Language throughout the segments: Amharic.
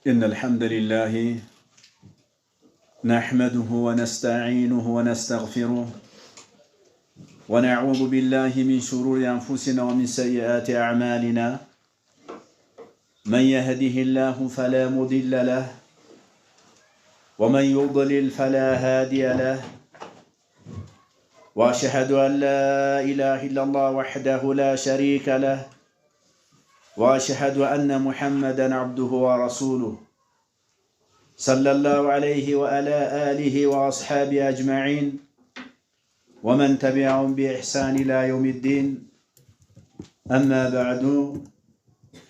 إن الحمد لله نحمده ونستعينه ونستغفره ونعوذ بالله من شرور أنفسنا ومن سيئات أعمالنا من يهده الله فلا مضل له ومن يضلل فلا هادي له وأشهد أن لا إله إلا الله وحده لا شريك له وأشهد أن محمدًا عبده ورسوله صلى الله عليه وعلى آله وأصحابه أجمعين ومن تبعهم بإحسان إلى يوم الدين. أما بعد،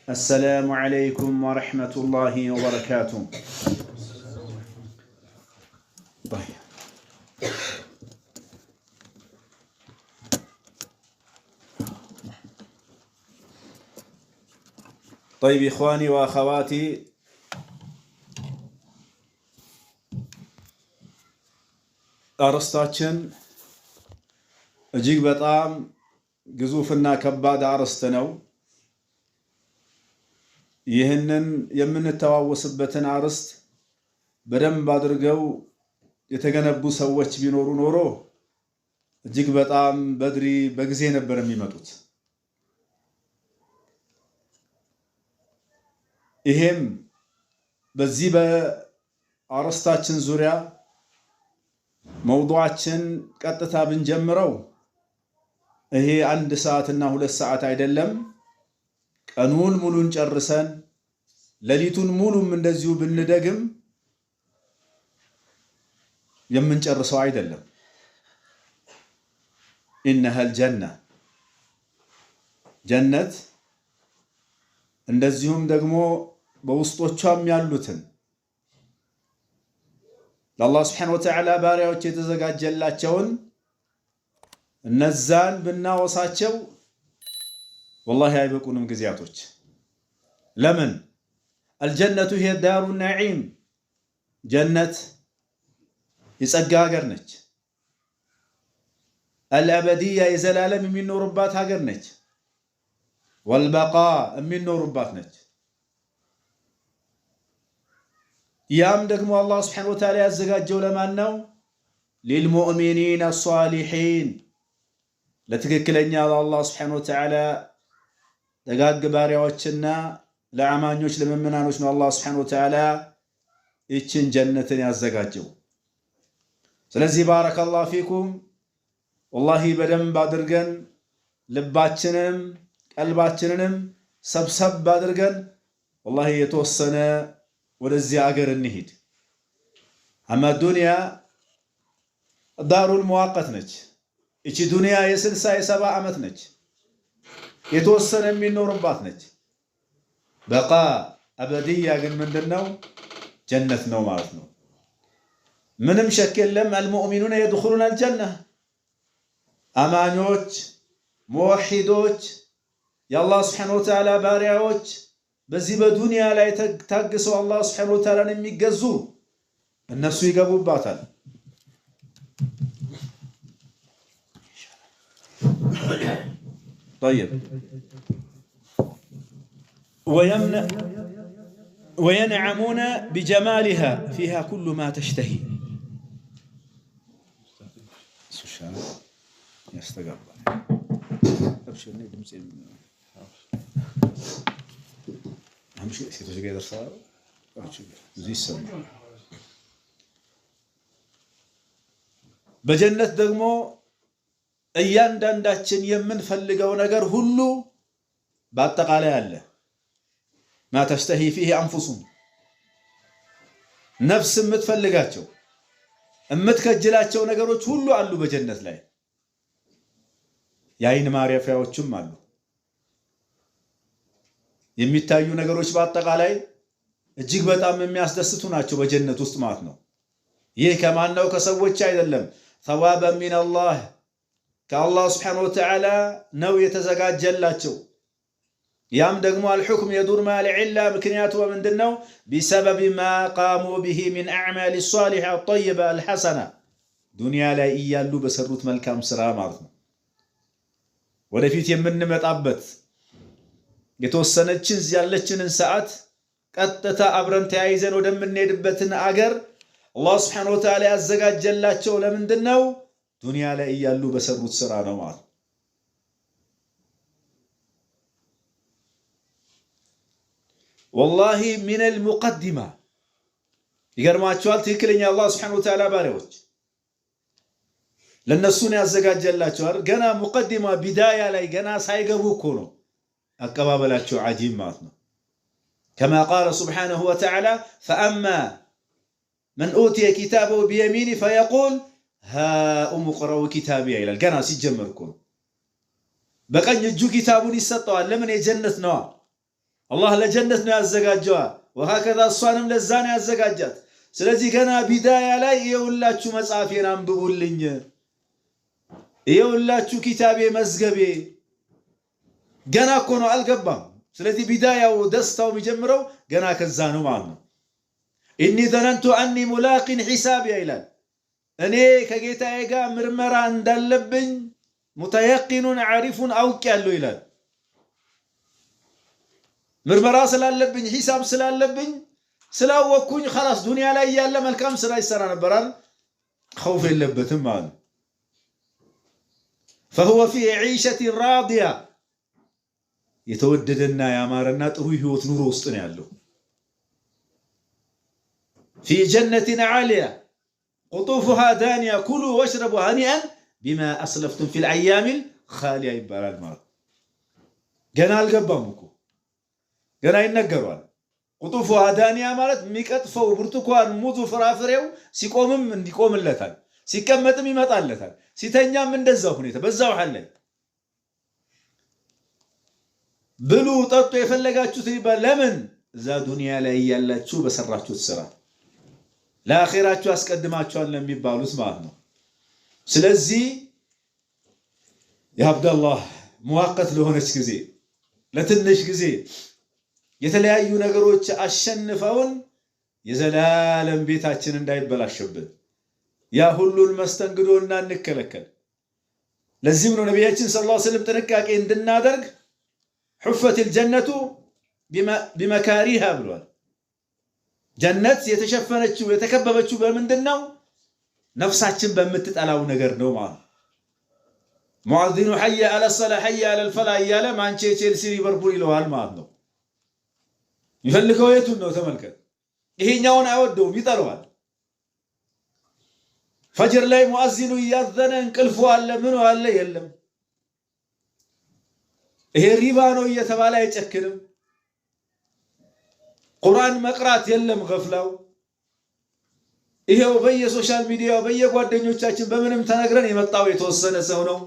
السلام عليكم ورحمة الله وبركاته. طيب إخواني وأخواتي، አርስታችን እጅግ በጣም ግዙፍና ከባድ አርስት ነው። ይህንን የምንተዋወስበትን አርስት በደንብ አድርገው የተገነቡ ሰዎች ቢኖሩ ኖሮ እጅግ በጣም በድሪ በጊዜ ነበር የሚመጡት። ይሄም በዚህ በአርስታችን ዙሪያ መውዱዓችን ቀጥታ ብንጀምረው ይሄ 1 ሰዓትና 2 ሰዓት አይደለም። ቀኑን ሙሉን ጨርሰን ሌሊቱን ሙሉም እንደዚሁ ብንደግም የምንጨርሰው አይደለም። ኢነሃል ጀነ ጀነት እንደዚሁም ደግሞ በውስጦቿም ያሉትን ለአላህ Subhanahu Wa Ta'ala ባሪያዎች የተዘጋጀላቸውን እነዛን ብናወሳቸው ወላሂ አይበቁንም ጊዜያቶች። ለምን? አልጀነቱ هي دار النعيم ጀነት የጸጋ ሀገር ነች። አልአበዲያ የዘላለም የሚኖርባት ሀገር ነች። ወልበቃ የሚኖርባት ነች። ያም ደግሞ አላህ Subhanahu Wa Ta'ala ያዘጋጀው ለማን ነው? للمؤمنين الصالحين ለትክክለኛ አላህ Subhanahu Wa Ta'ala ደጋግ ባሪያዎችና ለአማኞች ለምእመናኖች ነው አላህ Subhanahu Wa Ta'ala እቺን ጀነትን ያዘጋጀው። ስለዚህ ባረከላሁ ፊኩም ወላሂ በደንብ አድርገን ልባችንንም ቀልባችንንም ሰብሰብ አድርገን ወላሂ የተወሰነ ወደዚህ አገር እንሂድ። አማ ዱንያ ዳሩል ሙዋቀት ነች። እቺ ዱንያ የ60 የ70 ዓመት ነች። የተወሰነ የሚኖርባት ነች። በቃ አበዲያ ግን ምንድነው? ጀነት ነው ማለት ነው። ምንም ሸክ የለም። አልሙእሚኑነ የድኹሉነ አልጀነ አማኞች ሙወሂዶች የአላህ Subhanahu Wa Ta'ala ባሪያዎች በዚህ በዱንያ ላይ ታግሰው አላህ Subhanahu Wa Ta'ala የሚገዙ እነሱ ይገቡባታል። طيب وينعمون بجمالها فيها كل ما تشتهي يستقبل ابشرني دمسي همشي ሴቶች ጋር ደርሰዋል። በጀነት ደግሞ እያንዳንዳችን የምንፈልገው ነገር ሁሉ በአጠቃላይ አለ። ما تشتهي فيه أنفسهم ነፍስ የምትፈልጋቸው የምትከጅላቸው ነገሮች ሁሉ አሉ በጀነት ላይ። የአይን ማረፊያዎችም አሉ። የሚታዩ ነገሮች በአጠቃላይ እጅግ በጣም የሚያስደስቱ ናቸው በጀነት ውስጥ ማለት ነው። ይህ ከማን ነው? ከሰዎች አይደለም። ثوابا من الله ከአላህ Subhanahu Wa Ta'ala ነው የተዘጋጀላቸው። ያም ደግሞ الحكم يدور مع العلة ምክንያቱ ምንድነው? بسبب ما قاموا به من أعمال الصالحة الطيبة الحسنة ዱንያ ላይ እያሉ በሰሩት መልካም ስራ ማለት ነው። ወደፊት የምንመጣበት የተወሰነችን ያለችንን ሰዓት ቀጥታ አብረን ተያይዘን ወደምንሄድበትን አገር አላህ Subhanahu Wa Ta'ala ያዘጋጀላቸው ለምንድነው ዱንያ ላይ እያሉ በሰሩት ስራ ነው ማለት والله من المقدمة ይገርማቸዋል ትክክለኛ አላህ Subhanahu Wa Ta'ala ባሪያዎች ለነሱ ነው ያዘጋጀላቸው አይደል ገና ሙቀዲማ ቢዳያ ላይ ገና ሳይገቡ እኮ ነው አቀባበላቸው አጂብ ማለት ነው كما قال سبحانه وتعالى فأما من أوتي كتابه بيمينه فيقول هاؤم اقرؤوا كتابي إلى الجنة سيجمركم بقى يجو كتابون يسطوا لمن يجنة نوع الله لجنة نوع الزجاجة وهكذا الصانم للزاني الزجاجات سلزي كان بداية لا يقول لا شو مسافين عم بقول لي يقول لا شو كتابي مزجبي جنا كونوا الجبام سلزي بداية ودستا ومجمروا جنا كزانو معنا إني ظننت أني ملاق حسابي إلى أني كجيت أيجا مرمرا دلبن متيقن عارف أو كالو إلى مرمرا سلالبن حساب سلالبن سلاوكوني خلاص دنيا لا يالا ملكام سراي سرانا بران خوف اللبتم معنا فهو في عيشة راضية يتوددنا يا مارنا تروي هو تنور وسطنا له في جنة عالية قطوفها دانية كلوا واشربوا هنيئا بما أسلفتم في الأيام الخالية يبقى المار جنا الجبامكو جنا ينقروا قطوفها دانية مالت ميكتفو برتقال موز وفرافريو سيقومم من يقوم اللتان سيكمتم يمطال اللتان سيتنيا من دزاو هنيتا بزاو حلل بلو ططو يفلقاتشو تيبا لمن ذا دنيا لا يالاتشو بسراتشو السرا ለአኺራቹ አስቀድማቸዋል ለሚባሉት ማለት ነው ስለዚህ የአብደላህ ሙዋቀት ለሆነች ጊዜ ለትንሽ ጊዜ የተለያዩ ነገሮች አሸንፈውን የዘላለም ቤታችን እንዳይበላሽብን ያ ሁሉን መስተንግዶና እንከለከል ለዚህም ነው ነብያችን ሰለላሁ ዐለይሂ ወሰለም ጥንቃቄ እንድናደርግ حفت الجنة بمكاريها ብሏል ጀነት የተሸፈነችው የተከበበችው በምንድነው ነፍሳችን በመትጠላው ነገር ነው ማለት ሙአዚኑ حي على الصلاة حي على الفلاح ያለ ማንቸስተር ቼልሲ ሊቨርፑል ይለዋል ማለት ነው ይፈልገው የቱን ነው ተመልከት ይሄኛውን አይወደውም ይጠላዋል ፈጅር ላይ ሙአዚኑ ያዘነ እንቅልፉ አለ ምን አለ የለም ይሄ ሪባ ነው እየተባለ አይጨክንም ቁርአን መቅራት የለም ገፍላው ይሄው በየሶሻል ሚዲያው በየጓደኞቻችን በምንም ተነግረን የመጣው የተወሰነ ሰው ነው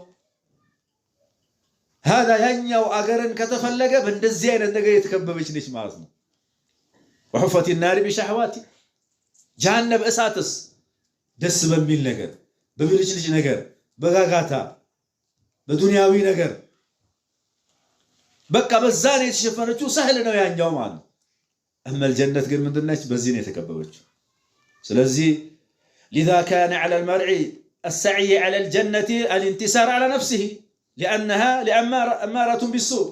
هذا ያኛው አገርን ከተፈለገ በእንደዚህ አይነት ነገር የተከበበች ነች ማለት ነው وحفت النار بشهوات جهنم እሳትስ ደስ በሚል ነገር በብልጭልጭ ነገር በጋጋታ በዱንያዊ ነገር በቃ በዛኔ የተሸፈነችው ሰህል ነው ያኛው ማለት ነው أما الجنة قل من دنيش بزين يتكببش سلزي لذا كان على المرء السعي على الجنة الانتصار على نفسه لأنها أمارة بالسوء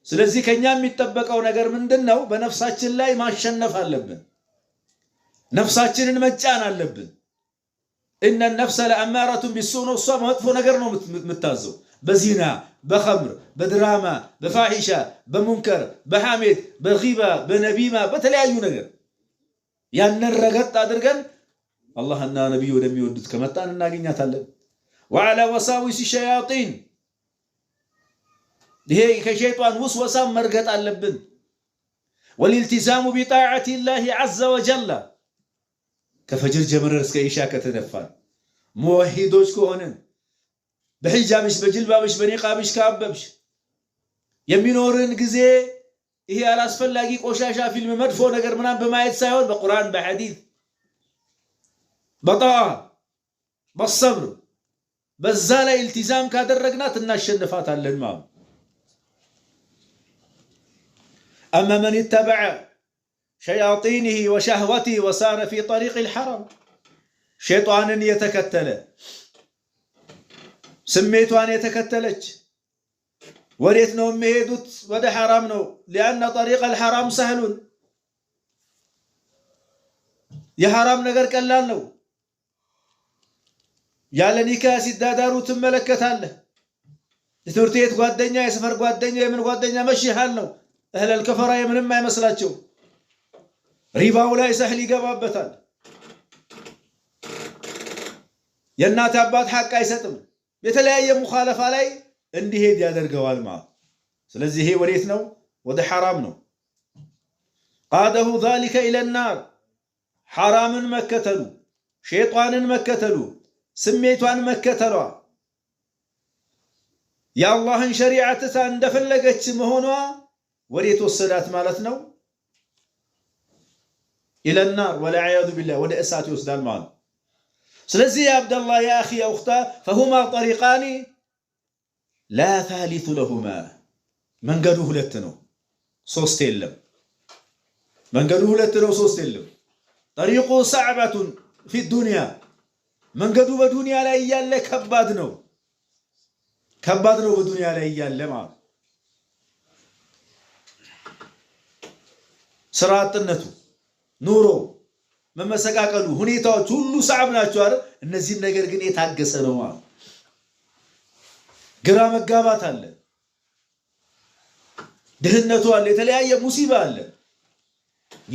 سلزي كان يامي التبقى ونقر من دنو بنفسات الله ما شنف اللبن نفسات المجان اللبن إن النفس لأمارة بالسوء نصوى مهدفو نقرنو متازو بزينة بخمر بدراما بفاحشة بمنكر بحامد بغيبة بنبيمة بتلاقيو نجر يعني الرجت أدرجن الله أن نبيه ودم يودد كما تان الناجين يتعلم وعلى وساوس الشياطين هي كشيطان وسوسة مرجت على اللبن والالتزام بطاعة الله عز وجل كفجر جمرس كإشاكة تدفن موحدوش كونن بحجابش بجلبابش بنقابش كاببش يمينورن ጊዜ ይሄ አላስፈላጊ ቆሻሻ ፊልም መድፎ ነገር ምናም በማየት ሳይሆን በቁርአን በሐዲስ በጣዓ በሰብር በዛ ላይ التزام ካደረግናት እናሸንፋታለን ማለት اما من اتبع شياطينه وشهوته وسار في طريق الحرام شيطانن የተከተለ سميتوان يتكتلج وريت نوم مهدوت وده حرام نو لأن طريق الحرام سهل የሐራም ነገር ቀላል ነው። ያለ ኒካህ ሲዳዳሩ ትመለከታለህ። የትምህርት ቤት ጓደኛ፣ የሰፈር ጓደኛ፣ የምን ጓደኛ መሽሃል ነው። እህለል ከፈራ የምንም አይመስላቸው። ሪባው ላይ ሰህል ይገባበታል። የእናት አባት ሐቅ አይሰጥም። የተለያየ ሙኻለፋ ላይ እንዲሄድ ያደርገዋል ማለት። ስለዚህ ይሄ ወዴት ነው? ወደ ሐራም ነው። ቃደሁ ዛሊከ ኢለናር ሐራምን መከተሉ፣ ሸይጣንን መከተሉ፣ ስሜቷን መከተሏ፣ የአላህን ሸሪዓ ትታ እንደፈለገች መሆኗ ወዴት ወሰዳት ማለት ነው? ኢለናር ወልዐያዙ ቢላህ ወደ እሳት ይወስዳል ማለት። ስለዚህ ያ አብደላህ ያ አኺ ያ ኡኽታ ፈሁማ ጠሪቃኒ ላ ታሊቱ ለሁማ መንገዱ ሁለት ነው፣ ሶስት የለም። መንገዱ ሁለት ነው፣ ሶስት የለም። ጠሪቁ ሰዕበቱን ፊ ዱንያ መንገዱ በዱንያ ላይ እያለ ከባድ ነው፣ ከባድ ነው በዱንያ ላይ እያለ ማለት። ስራ አጥነቱ፣ ኑሮ፣ መመሰቃቀሉ፣ ሁኔታዎች ሁሉ ሰዓብ ናቸው አይደል? እነዚህም ነገር ግን የታገሰ ነው ማለት። ግራ መጋባት አለ፣ ድህነቱ አለ፣ የተለያየ ሙሲባ አለ።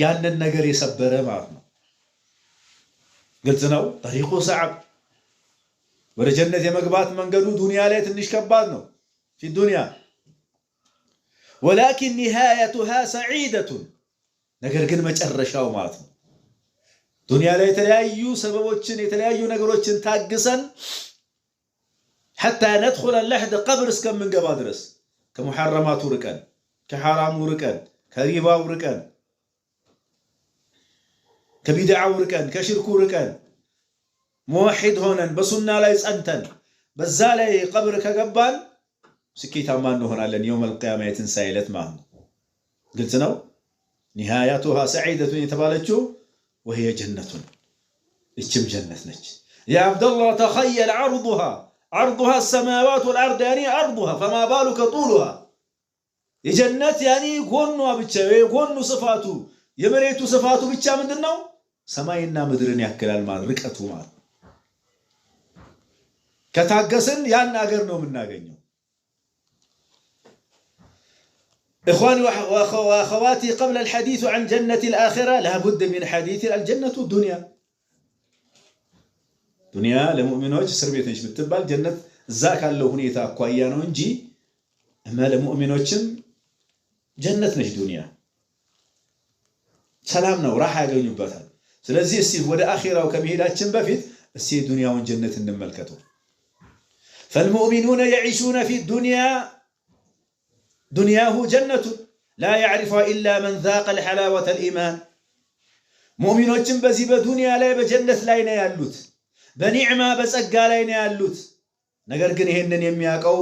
ያንን ነገር የሰበረ ማለት ነው። ግልጽ ነው። ጠሪቁ ሰዓብ ወደ ጀነት የመግባት መንገዱ ዱንያ ላይ ትንሽ ከባድ ነው ፊ ዱንያ ወላኪን ኒሃየቱሃ ሰዒደቱን ነገር ግን መጨረሻው ማለት ነው ዱንያ ላይ የተለያዩ ሰበቦችን የተለያዩ ነገሮችን ታግሰን حتى ندخل اللحد قبر እስከምንገባ ድረስ ከሙሐረማቱ ርቀን ከሐራሙ ርቀን ከሪባው ርቀን ከቢድዓው ርቀን ከሽርኩ ርቀን ሙወሒድ ሆነን በሱና ላይ ጸንተን በዛ ላይ ቀብር ከገባን ስኬታማ እንሆናለን የውመል ቂያማ የትንሣኤ ዕለት ማለት ነው። ግልጽ ነው። ኒሃያቱሃ ሰዒደቱን የተባለችው وهي ጀነቱን እችም ጀነት ነች። ያ አብደላህ ተኸየል عرضها السماوات والأرض يعني عرضها فما بالك طولها የጀነት ያኒ ጎኗ ብቻ የጎኑ ስፋቱ የመሬቱ ስፋቱ ብቻ ምንድነው? ሰማይና ምድርን ያክላል ማለት ርቀቱ ማለት ከታገስን ያን አገር ነው የምናገኘው። إخواني وأخواتي قبل الحديث عن جنة الآخرة لابد من حديث الجنة الدنيا دنيا لمؤمنوች እስር ቤት ነች ብትባል ጀነት እዛ ካለው ሁኔታ አኳያ ነው እንጂ ለሙእሚኖችም ጀነት ነች ዱንያ ሰላም ነው راح ያገኙበታል። ስለዚህ እስቲ ወደ አኺራው ከመሄዳችን በፊት እስቲ ዱንያውን ጀነት እንመልከተው። فالمؤمنون يعيشون في الدنيا دنياه جنة لا يعرفها إلا من ذاق الحلاوة الإيمان مؤمنوችን በዚህ በዱንያ ላይ በጀነት ላይ ነው ያሉት በኒዕማ በጸጋ ላይ ነው ያሉት። ነገር ግን ይሄንን የሚያቀው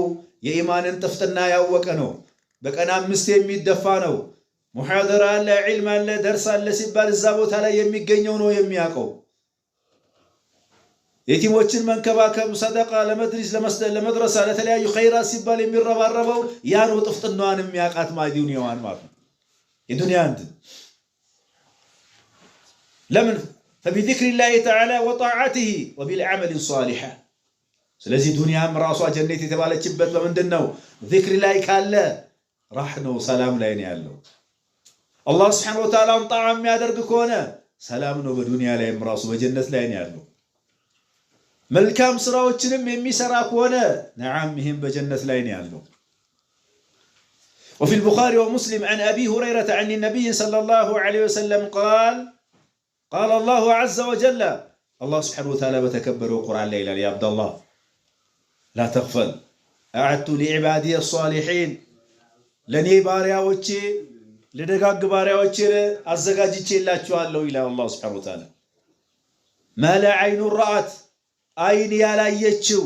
የኢማንን ጥፍጥና ያወቀ ነው። በቀን 5 የሚደፋ ነው። ሙሐደራ አለ፣ ዒልም አለ፣ ደርስ አለ ሲባል እዛ ቦታ ላይ የሚገኘው ነው የሚያቀው። የቲሞችን መንከባከብ፣ ሰደቃ ለመድሪስ ለመድረሳ ለተለያዩ ኸይራት ሲባል የሚረባረበው ያ ነው ጥፍጥናዋን የሚያቃት ዱንያዋን ማለት ነው። የዱንያ እንትን ለምን فبذكر الله تعالى وطاعته وبالعمل الصالح ስለዚህ ዱንያም ራሷ ጀነት የተባለችበት በምንድነው? ዚክር ላይ ካለ راح ነው ሰላም ላይ ነው ያለው። አላህ Subhanahu Wa Ta'ala ጣዓ የሚያደርግ ከሆነ ሰላም ነው በዱንያ ላይም ራሱ በጀነት ላይ ነው ያለው። መልካም ስራዎችንም የሚሰራ ከሆነ نعم ይሄም በጀነት ላይ ነው ያለው። وفي البخاري ومسلم عن أبي هريرة عن النبي صلى الله عليه وسلم قال الله عز وجل الله سبحانه وتعالى بتكبر القرآن ليلة يا عبد الله لا تغفل أعدت لعبادي الصالحين لني بارياوچي لدغاغ بارياوچي أزغاجيچي لاچوالو إلى الله سبحانه وتعالى ما لا عين رأت عين ያላየችው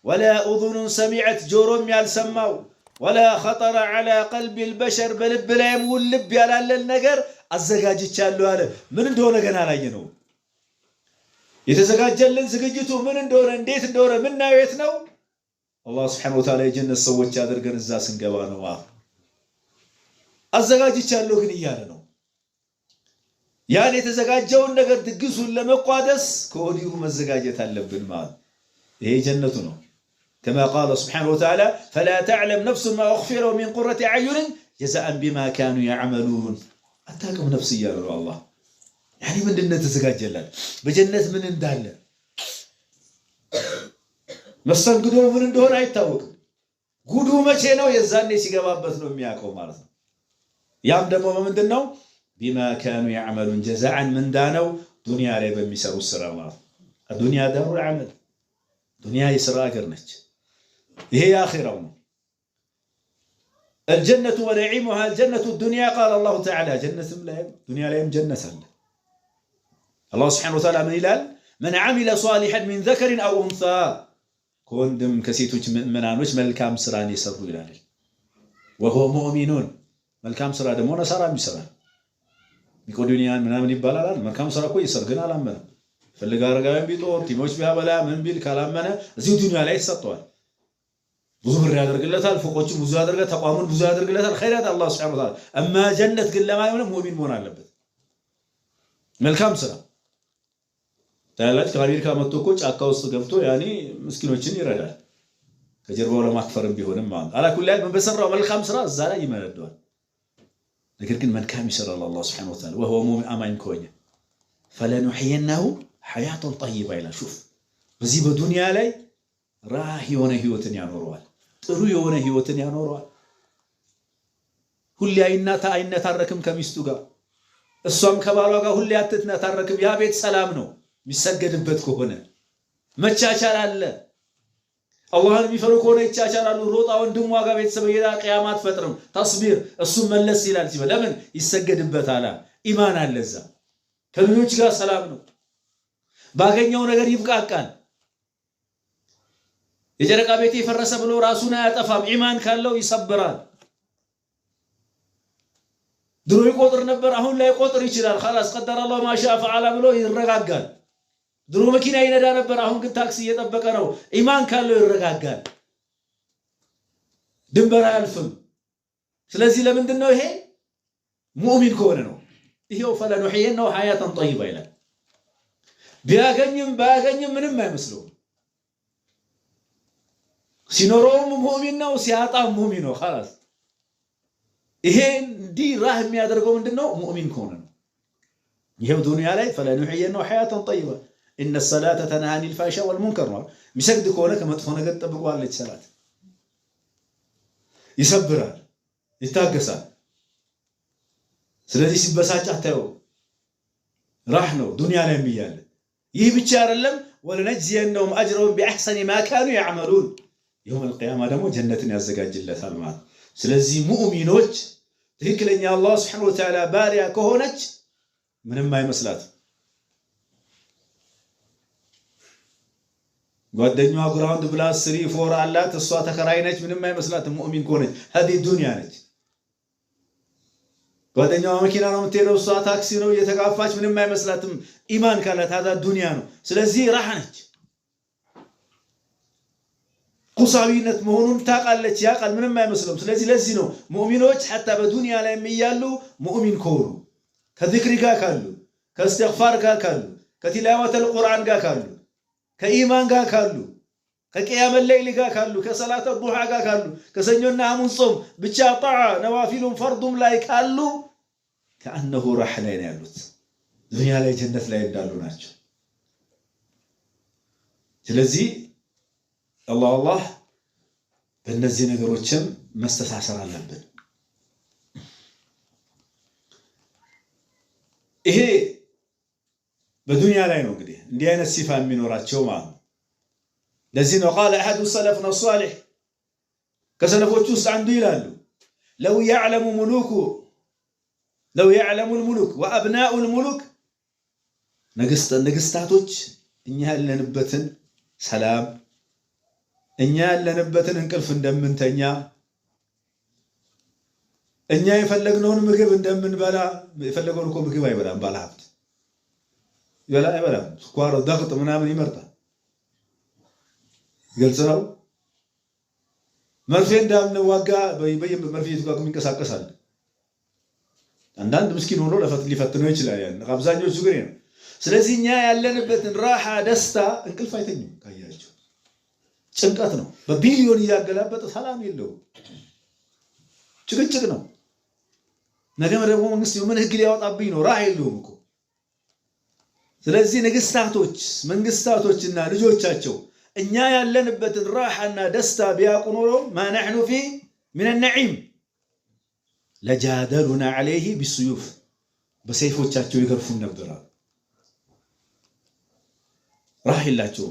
ولا أذن سمعت جورم ያልሰማው ولا خطر على قلب البشر بلب لايم ولب ያላለን ነገር አዘጋጅቻለሁ አለ። ምን እንደሆነ ገና አላየነው። የተዘጋጀልን ዝግጅቱ ምን እንደሆነ እንዴት እንደሆነ ምን ናየት ነው? አላህ Subhanahu Wa Ta'ala የጀነት ሰዎች ያደርገን እዛ ስንገባ ነው። አዘጋጅቻለሁ ግን እያለ ነው። ያን የተዘጋጀውን ነገር ድግሱን ለመቋደስ ከወዲሁ መዘጋጀት አለብን ማለት ይሄ ጀነቱ ነው كما قال سبحانه وتعالى فلا تعلم نفس ما أخفي لهم من قرة أعين جزاء بما كانوا يعملون أتاكم نفسي يا الله يعني من دنا تزغاجلال بجنة من እንዳለ መስተንግዶ ምን እንደሆነ አይታወቅም ጉዱ መቼ ነው የዛኔ ሲገባበት ነው የሚያውቀው ማለት ነው ያም ደግሞ ምንድነው بما كانوا يعملون جزاء من دانو دنيا ላይ በሚሰሩ ስራ ማለት الدنيا دار العمل دنيا የስራ ሀገር ነች ይሄ አኺራው ነው الجنة ونعيمها الجنة الدنيا قال الله تعالى جنة لا دنيا لا جنة الله سبحانه وتعالى من إلال من عمل صالحا من ذكر أو أنثى كوندم كسيتوش منانوش ملكام سراني يسروا إلال وهو مؤمنون ملكام سرا دمونا سرا بسرا يقول دنيا منامن يبالالان ملكام سرا كوي يسرقنا علامنا فاللقارقا بيطور تيموش بها بلا من بيل كلامنا زي الدنيا لا يسطوال ብዙ ብር ያደርግለታል ፎቆቹ ብዙ ያደርጋል ተቋሙን ብዙ ያደርግለታል ኸይራት አላህ Subhanahu Wa Ta'ala እማ ጀነት ግን ለማይሆን ሙእሚን መሆን አለበት መልካም ስራ ታላላቅ ከአሜሪካ መጥቶ እኮ ጫካ ውስጥ ገብቶ ያኔ ምስኪኖችን ይረዳል ከጀርባው ለማክፈርም ቢሆንም ማለት አላኩላል በሰራው መልካም ስራ እዛ ላይ ይመረደዋል ነገር ግን መልካም ይሰራል አላህ Subhanahu Wa Ta'ala وهو مؤمن አማኝ ከሆነ فلنحيينه حياة طيبة إلى شوف በዚህ በዱንያ ላይ ራህ የሆነ ህይወትን ያኖረዋል ጥሩ የሆነ ህይወትን ያኖረዋል ሁሌ አይነታረክም ከሚስቱ ጋር እሷም ከባሏ ጋር ሁሌ አትነታረክም ያ ቤት ሰላም ነው የሚሰገድበት ከሆነ መቻቻል አለ አላህን የሚፈሩ ከሆነ ይቻቻላሉ ሮጣ ወንድሟ ጋር ቤተሰብ የዳ ቂያማት ፈጥርም ተስቢር እሱ መለስ ይላል ሲበል ለምን ይሰገድበታል ኢማን አለዛ ከልጆች ጋር ሰላም ነው ባገኘው ነገር ይብቃቃል የጀረቃ ቤት ይፈረሰ ብሎ ራሱን አያጠፋም ኢማን ካለው ይሰብራል ድሮ ይቆጥር ነበር አሁን ላይ ቆጥር ይችላል خلاص قدر الله ما شاء فعل ብሎ ይረጋጋል ድሮ መኪና ይነዳ ነበር አሁን ግን ታክሲ እየጠበቀ ነው ኢማን ካለው ይረጋጋል ድንበር አያልፍም ስለዚህ ለምንድነው ይሄ ሙእሚን ከሆነ ነው ይሄው فلنحيينه حياة طيبة ይላል ቢያገኝም ባያገኝም ምንም አይመስለው ሲኖረውም ሙእሚን ነው ሲያጣም ሙእሚን ነው خلاص ይሄን ዲ ራህ የሚያደርገው ምንድነው ሙእሚን ከሆነ ነው ይሄው ዱንያ ላይ فلنحيينه حياة طيبة إن الصلاة تنهى عن الفحشاء والمنكر ሚሰግድ ከሆነ ከመጥፎ ነገር ተጠብቋለች ሰላት ይሰብራል ይታገሳል ስለዚህ ሲበሳጭ አታየው ራህ ነው ዱንያ ላይ የሚያለ ይህ ብቻ አይደለም ولنجزينهم أجرهم بأحسن ما كانوا يعملون يوم القيامة دمو جنة يزجاج الله سلمان سلزي مؤمنوج تهكلني الله سبحانه وتعالى باريا كهونج من ما يمسلات قدنيو جراوند بلا 3 4 الله تصوا تكراينج من ما يمسلات مؤمن كهونج هذه الدنيا نج قدنيو مكينا نو متيرو صوا تاكسي نو يتغافاش من ما يمسلاتم ايمان كانت هذا الدنيا نو سلزي راحنج ቁሳዊነት መሆኑን ታቃለች ያቃል ምንም አይመስልም ስለዚህ ለዚህ ነው ሙእሚኖች حتى በዱንያ ላይ የሚያሉ ሙእሚን ከሆኑ ከዚክር ጋር ካሉ ከእስትግፋር ጋር ካሉ ከቲላወት القرآن ጋር ካሉ ከኢማን ጋር ካሉ ከቂያም الليل ጋር ካሉ ከሰላተ ዱሃ ጋር ካሉ ከሰኞና ሐሙስ ጾም ብቻ ጣዓ ነዋፊሉን ፈርዱም ላይ ካሉ كأنه راح ላይ ነው ያሉት ዱንያ ላይ ጀነት ላይ እንዳሉ ናቸው ስለዚህ الله በእነዚህ ነገሮችም መስተሳሰር አለብን ይሄ በዱንያ ላይ ነው እንግዲህ እንዲህ አይነት ሲፋ የሚኖራቸው ማለት ነው ለዚህ ነው قال احد السلفنا الصالح ከሰለፎቹ ውስጥ አንዱ ይላሉ لو يعلم الملوك وابناء الملوك ነገስታቶች እኛ ያለንበትን ሰላም እኛ ያለንበትን እንቅልፍ እንደምንተኛ እኛ የፈለግነውን ምግብ እንደምንበላ የፈለገውን እኮ ምግብ አይበላም ባለሀብት አይበላም ስኳር ضغط ምናምን ይመርጣል ግልጽ ነው መርፌ እንዳንዋጋ በየመርፌ ይተጋግም ይንቀሳቀሳል አንዳንድ ምስኪን ሆኖ ሊፈትነው ይችላል ያን አብዛኞቹ ግን ነው ስለዚህ እኛ ያለንበትን ራሓ ደስታ እንቅልፍ አይተኙም ካያችሁ ጭንቀት ነው በቢሊዮን ያገላበጠ ሰላም የለው ጭቅጭቅ ነው ነገም ደግሞ መንግስት ህግ ሊያወጣብኝ ነው ራህ የለውም እኮ ስለዚህ መንግስታቶችና ልጆቻቸው እኛ ያለንበትን ራሓና ደስታ ቢያውቁ ኖሮ ما نحن فيه من النعيم لجادلنا عليه بالسيوف በሰይፎቻቸው ይገርፉን ነበር ራህ የላቸው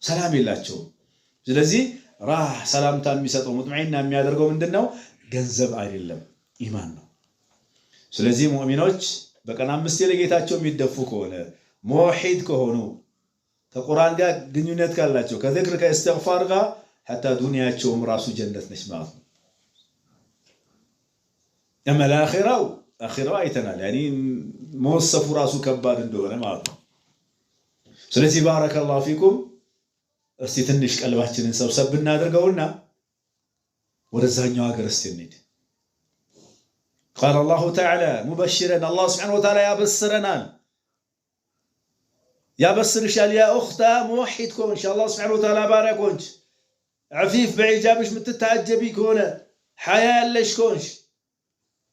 ሰላም የላቸው ስለዚህ ራህ ሰላምታ የሚሰጠው ሙጥመዒንና የሚያደርገው ምንድነው ገንዘብ አይደለም ኢማን ነው ስለዚህ ሙእሚኖች በቀን 5 ለጌታቸው የሚደፉ ከሆነ ሙሂድ ከሆኑ ከቁርአን ጋር ግንኙነት ካላቸው ከዝክር ከእስትግፋር ጋር حتى ዱንያቸውም ራሱ ጀነት ነች ማለት ነው እመል አኺራው አይተናል ያኒ መወሰፉ ራሱ ከባድ እንደሆነ ማለት ነው ስለዚህ ባረከላሁ ፊኩም እስቲ ትንሽ ቀልባችንን ሰብሰብ እናድርገውና ወደዛኛው ሀገር እስቲ እንሂድ قال الله تعالى مبشرا الله سبحانه وتعالى يبشرشال يا أختا موحد كون إن شاء الله سبحانه وتعالى بارك كونش عفيف بعجابش متتعجبي كونه حياة ليش كونش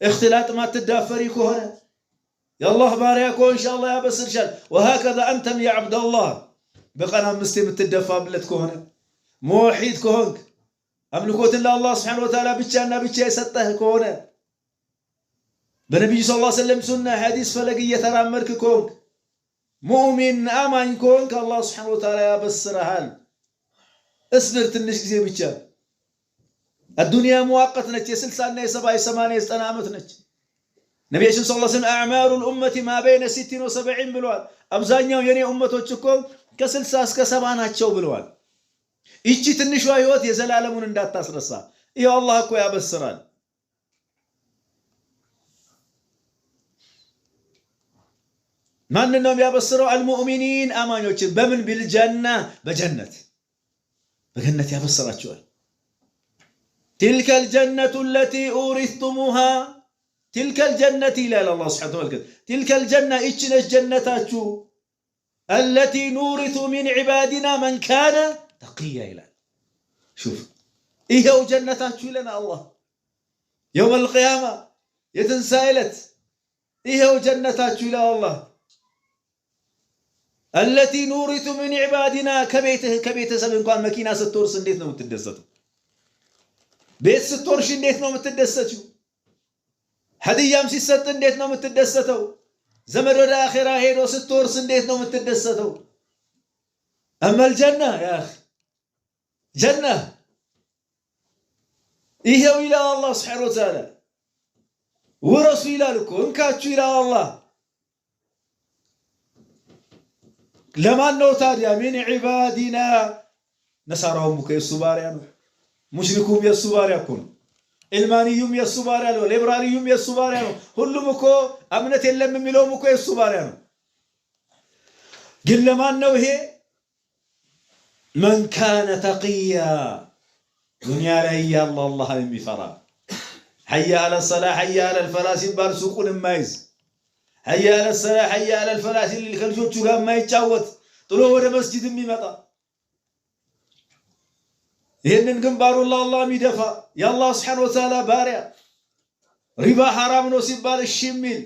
اختلاط ما تدافري كونه يا الله بارك كون إن شاء الله يبشرشال وهكذا أنتم يا عبد الله بقنا مستي متدفى بلد كونه موحد كونك أملكوت الله سبحانه وتعالى بتشانا يسطه كونه بنبي صلى الله عليه وسلم سنة حديث فلقية ترامرك كونك مؤمن آمان كونك الله سبحانه وتعالى يبصرها اصبر تنش زي بيتشا الدنيا مؤقت نتي سلسلة 7 8 عامت نتي نبي صلى الله عليه وسلم أعمار الأمة ما بين 60 و 70 بلوال أبزانيا يني أمتوچكم كسلسة اسك 70 ናቸው ብለዋል እቺ ትንሿ ህይወት የዘላለሙን እንዳታስረሳ ይሄ አላህ እኮ ያበስራል ማንነው ያበስረው المؤمنين አማኞች በምን بالجنة በጀነት ያበስራቸዋል تلك الجنة التي أورثتموها تلك الجنة إلى الله سبحانه وتعالى تلك الجنة إيش جنتاتشو التي نورث من عبادنا من كان تقيا إلى شوف إيه جنتاتشو لنا الله يوم القيامة يتنسائلت إيه جنتاتشو إلى الله التي نورث من عبادنا كبيته سبن كان مكينة ستورس انديت نو متدستو بيت ستورش انديت نو متدستو هديام سيست انديت نو متدستو زمن ودا آخرة هيدو ستورس انديت نو متدستو أما الجنة يا أخي جنة إيه إلى الله سبحانه وتعالى ورسول لكم انكاتشو إلى الله لما نوتاديا من عبادنا نصارهم كيسوباريانو مشركوم يسوبارياكون علمانيوم يسوباريانو ليبراليوم يسوباريانو ሁሉም እኮ እምነት የለም የሚለውም እኮ يسوباريانو ግን ለማን ነው ይሄ من كان تقيا ዱንያ ላይ ያለ አላህን የሚፈራ حي على الصلاة حي على الفلاح ሲባል ሱቁን የማይዝ هيا على الصلاة هيا على الفلاح اللي كلجوቹ ጋር የማይጫወት ጥሎ ወደ መስጂድ የሚመጣ ይሄንን ግንባሩን ለአላህ የሚደፋ የአላህ Subhanahu Wa Ta'ala ባሪያ ሪባ حرام ነው ሲባል እሺ የሚል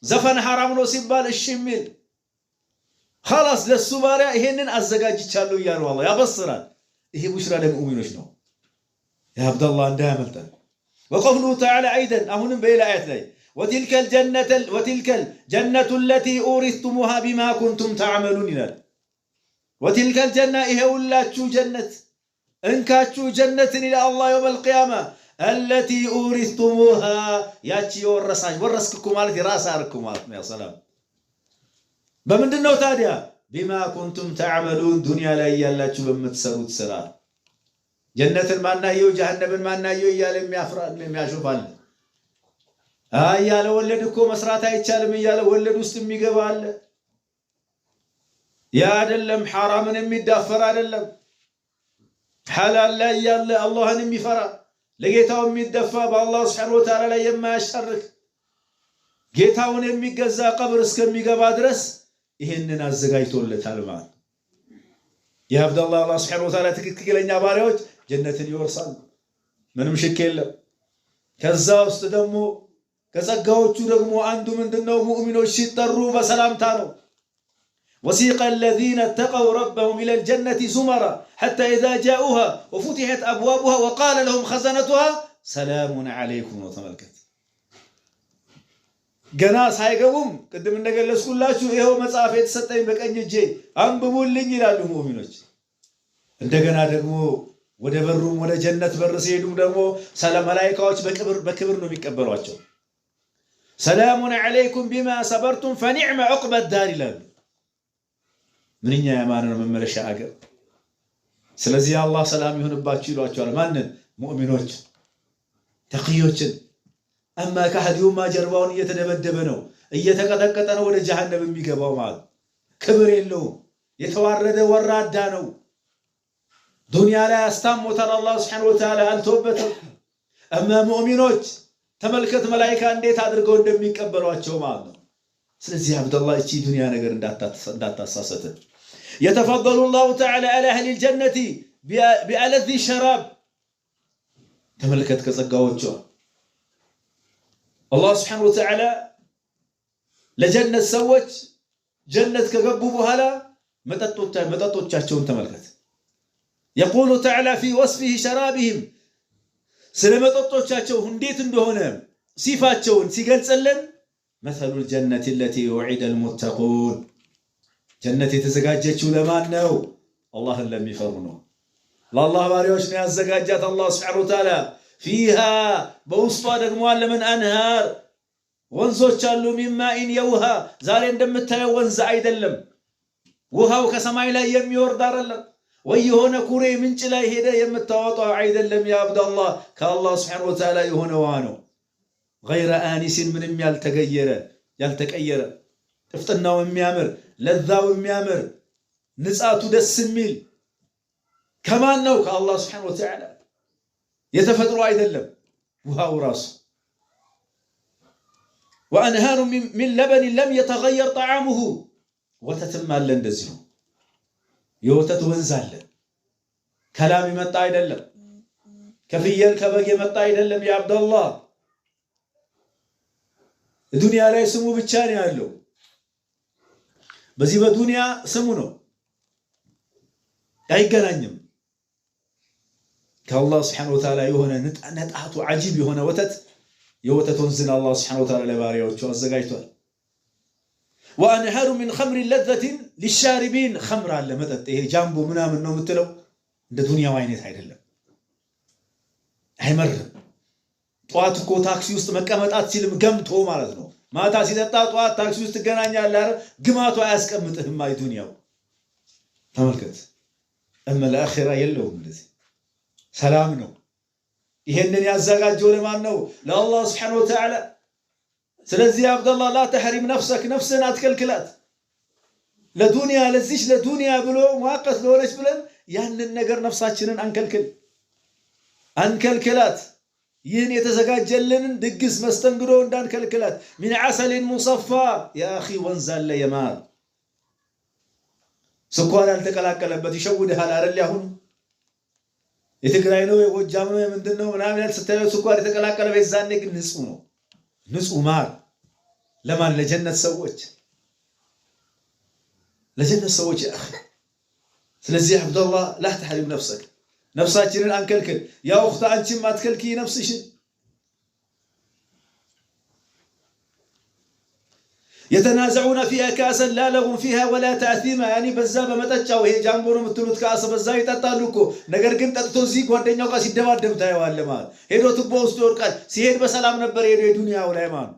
ዘፈን حرام ነው ሲባል እሺ የሚል خلاص ለሱ ባሪያ ይሄንን አዘጋጅቻለሁ ይላል والله ያበስራል ይሄ ቡሽራ ለሙእሚኖች ነው ያ አብደላህ እንዳያመልጠን وقوله تعالى ايضا አሁንም በሌላ አያት ላይ وتلك الجنة التي أورثتموها بما كنتم تعملون إلى وتلك الجنة إهولاتشو جنة انكاتشو جنة إلى الله يوم القيامة التي أورثتموها ياتشي ورسككم مالتي راس أركم يا سلام بمن دنو تاديا بما كنتم تعملون دنيا لا يالاتشو بمتسروت سرا جنة ما نايو جهنم ما نايو يالم يافران ياشوف الله ያለ ወለድ እኮ መስራት አይቻልም ያለ ወለድ ውስጥ የሚገባ አለ ያ አይደለም حرامን የሚዳፈር አይደለም حلال ላይ ያለ አላህን የሚፈራ ለጌታው የሚደፋ በአላህ Subhanahu Wa Ta'ala ላይ የማያሸርክ ጌታውን የሚገዛ ቀብር እስከሚገባ ድረስ ይሄንን አዘጋጅቶለታል ማለት የአብደላህ አላህ Subhanahu Wa Ta'ala ትክክለኛ ባሪያዎች ጀነትን ይወርሳሉ ምንም ሽክ የለም ከዛ ውስጥ ደግሞ ከጸጋዎቹ ደግሞ አንዱ ምንድነው ሙእሚኖች ሲጠሩ በሰላምታ ነው وسيق الذين اتقوا ربهم إلى الجنة زمرا حتى إذا جاءوها وفتحت أبوابها وقال لهم خزنتها سلام عليكم وتملكت ገና ሳይገቡም ቅድም እንደገለጽኩላችሁ ይሄው መጽሐፍ የተሰጠኝ በቀኝ እጄ አንብቡልኝ ይላሉ ሙእሚኖች እንደገና ደግሞ ወደ በሩም ወደ ጀነት በር ሲሄዱም ደግሞ ሰላም መላእክቶች በክብር ነው የሚቀበሏቸው ሰላሙን አለይኩም ቢማ ሰበርቱም ፈኒዕመ ዑቅበ ዳር ይላሉ ምንኛ ያማረ ነው መመለሻ አገር ስለዚህ አላህ ሰላም ይሁንባችሁ ይሏቸዋል ማንን ሙእሚኖች ተቂዮችን አማ ከሐዲውማ ጀርባውን እየተደበደበ ነው እየተቀጠቀጠ ነው ወደ ጀሃነም የሚገባው ማለት ክብር የለውም የተዋረደ ወራዳ ነው ዱንያ ላይ አስታሞታል አላህ Subhanahu Wa Ta'ala አልተወበተም አማ ሙእሚኖች ተመልከት መላእክት እንዴት አድርገው እንደሚቀበሏቸው ማለት ነው ስለዚህ አብደላህ እቺ ዱንያ ነገር እንዳታሳሰተ يتفضل الله تعالى على اهل الجنه بألذ الشراب ተመልከት ከጸጋዎቹ الله سبحانه وتعالى لجنة سوت جنة كجبوا بهلا متطوت شاشون تملكت يقول تعالى في وصفه شرابهم سلمت طوت شاشون هنديت اندهونه صفاتهم سيقل سلم مثل الجنة التي وعد المتقون جنة تزقاجتشو لمان نو الله لم يفرنوا الله باريوش من الزقاجات الله سبحانه وتعالى فيها بوسطا دغموال من انهار ወንዞች አሉ ሚማኢን የውሃ ዛሬ እንደምታየው ወንዝ አይደለም ውሃው ከሰማይ ላይ የሚወርድ አይደለም ወይ የሆነ ኩሬ ምንጭ ላይ ሄደ የምታወጣው አይደለም ያ አብደላህ ከአላህ Subhanahu Wa Ta'ala የሆነ ውሃ ነው غير آنس ምንም ያልተቀየረ ጥፍጥናው የሚያምር ለዛው የሚያምር ንጻቱ ደስ የሚል ከማን ነው ከአላህ Subhanahu Wa Ta'ala የተፈጥሮ አይደለም ውሃው ራሱ وأنهار من لبن لم يتغير طعامه وتتم አለ እንደዚህ ነው የወተት ወንዝ አለ ከላም ይመጣ አይደለም ከፍየል ከበግ ይመጣ አይደለም ያ አብደላህ ዱንያ ላይ ስሙ ብቻ ነው ያለው በዚህ በዱንያ ስሙ ነው አይገናኝም ከአላህ Subhanahu Wa Ta'ala የሆነ ነጣቱ አጂብ የሆነ ወተት يوتت وانزل الله سبحانه وتعالى لباريه وزغايتوال وانهار من خمر لذة للشاربين خمر على مطጥ ይሄ ጃምቦ ምናምን ነው የምትለው እንደ ዱንያው አይነት አይደለም አይመር ጧት እኮ ታክሲ ውስጥ መቀመጣት ሲልም ገምቶ ማለት ነው ማታ ሲጠጣ ጧት ታክሲ ውስጥ ገናኛል አይደል ግማቱ አያስቀምጥህም አይ ዱንያው ተመልከት እማ ለአኺራ የለውም እንደዚህ ሰላም ነው ይሄንን ያዘጋጀው ለማን ነው ለአላህ Subhanahu Wa Ta'ala ስለዚህ አብደላህ لا تحرم نفسك ነፍስን አትከልክላት ለዱንያ ለዚች ለዱንያ ብሎ ሙአቀስ ለሆነች ብለን ያንን ነገር ነፍሳችንን አንከልክላት ይህን የተዘጋጀልንን ድግስ መስተንግዶ እንዳንከልክላት من عسل مصفى يا اخي ወንዛለ የማር ስኳር ያልተቀላቀለበት ይሸውድሃል አይደል ያሁን የትግራይ ነው የጎጃም ነው ምንድነው ምናምን ያልተስተያየው ስኳር የተቀላቀለ በዛኔ ግን ንጹህ ማር ለማን ለጀነት ሰዎች ያ اخي ስለዚህ አብደላህ لا تحرم نفسك ነፍሳችንን አንከልክል ያ اخت አንቺም አትከልኪ ነፍስሽን يتنازعون فيها كاسا لا لغو فيها ولا تأثيما يعني በዛ በመጠጫው ይሄ ጃምቦ ነው የምትሉት ካስ በዛ ይጣጣሉ እኮ ነገር ግን ጠጥቶ እዚህ ጓደኛው ጋር ሲደባደብ ታየዋለ ማለት ሄዶ ትቦ ውስጥ ይወርቃል ሲሄድ በሰላም ነበር ሄዶ የዱንያው ላይ ማለት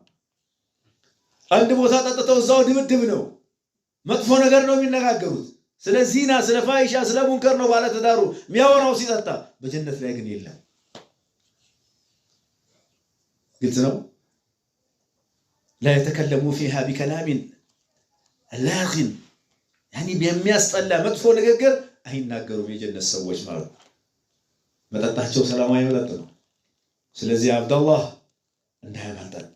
አንድ ቦታ ጠጥተው እዛው ድብድብ ነው መጥፎ ነገር ነው የሚነጋገሩት ስለ ዚና ስለ ፋይሻ ስለ ሙንከር ነው ባለ ተዳሩ የሚያወራው ሲጠጣ በጀነት ላይ ግን የለም ግልጽ ነው لا يتكلموا فيها بكلام لاغ يعني بيمياسطلا مدفو ንግግር አይናገሩም የጀነት ሰዎች ማለት መጠጣቸው ሰላማዊ መጠጥ ነው ስለዚህ አብደላህ እንዳያመልጠን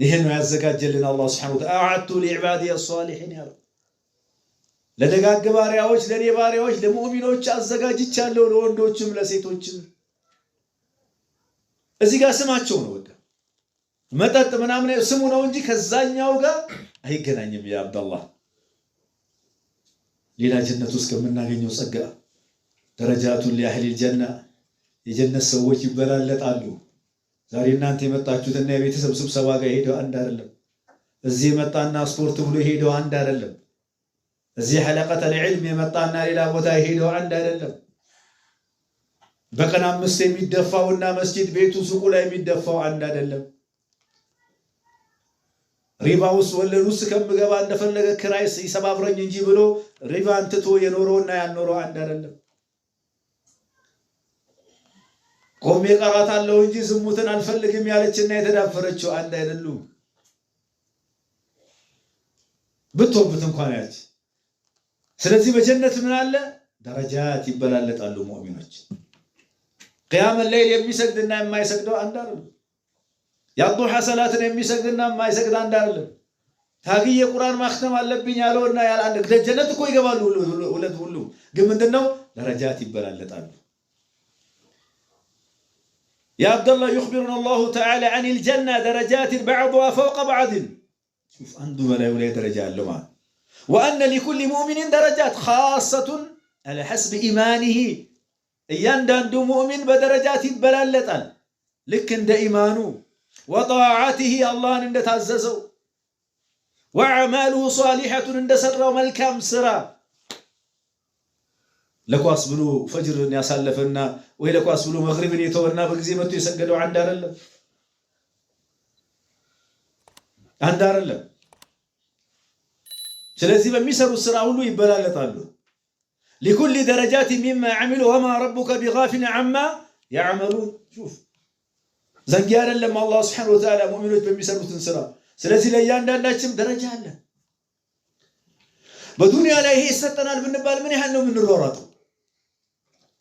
ይሄን ያዘጋጀልን አላህ Subhanahu Wa Ta'ala አዓቱ لعبادي الصالحين ያለው ለደጋግ ባሪያዎች ለኔ ባሪያዎች ለሙእሚኖች አዘጋጅቻለሁ ለወንዶችም ለሴቶችም እዚህ ጋር ስማቸው ነው በቃ መጠጥ ምናምን ስሙ ነው እንጂ ከዛኛው ጋር አይገናኝም ያ አብዱላህ ሌላ ጀነት ውስጥ ከምናገኘው ጸጋ ደረጃቱን ለአህሊ الجنة የጀነት ሰዎች ይበላለጣሉ ዛሬ እናንተ የመጣችሁትና የቤተሰብ ስብሰባ ጋር ሄደው አንድ አይደለም እዚህ መጣና ስፖርት ብሎ ሄደው አንድ አይደለም እዚህ ሐለቀተ العلم የመጣና ሌላ ቦታ ሄደው አንድ አይደለም በቀን 5 የሚደፋውና መስጂድ ቤቱ ሱቁ ላይ የሚደፋው አንድ አይደለም ሪባውስ ወለሉስ ከምገባ እንደፈለገ ክራይስ ይሰባብረኝ እንጂ ብሎ ሪባን ትቶ የኖረውና ያልኖረው አንድ አይደለም ቆሜ ቀራታለሁ እንጂ ዝሙትን አልፈልግም ያለችና የተዳፈረችው አንድ አይደሉም ብትወብት እንኳን ያች ስለዚህ በጀነት ምን አለ ደረጃት ይበላለጣሉ ሙእሚኖች ቂያም الليل የሚሰግድና የማይሰግደው አንድ አይደለም ያዱሃ ሰላትን የሚሰግድና የማይሰግድ አንድ አይደለም ታግዬ ቁርአን ማክተም አለብኝ ያለውና ያለ አንድ ጀነት እኮ ይገባሉ ሁሉ ግን ምንድነው ደረጃት ይበላለጣሉ يا عبد الله يخبرنا الله تعالى عن الجنة درجات بعضها فوق بعض شوف عنده ولا درجة له وأن لكل مؤمن درجات خاصة على حسب إيمانه يندن مؤمن بدرجات بلالتان لكن ده إيمانه وطاعته الله عند تعززه وأعماله صالحة عند سره ملكام سرا ለኳስ ብሎ ፈጅርን ያሳለፈና ወይ ለኳስ ብሎ መግሪብን የተወና በጊዜ መጥቶ የሰገደው አንድ አይደለም ስለዚህ በሚሰሩ ስራ ሁሉ ይበላለጣሉ لكل درجات مما عملوا وما ربك بغافل عما يعملون شوف ዘንጊ አይደለም አላህ Subhanahu Wa Ta'ala ሙእሚኖች በሚሰሩትን ስራ ስለዚህ ለእያንዳንዳችን ደረጃ አለ በዱንያ ላይ ይሄ ይሰጠናል ብንባል ምን ያህል ነው የምንሯሯጠው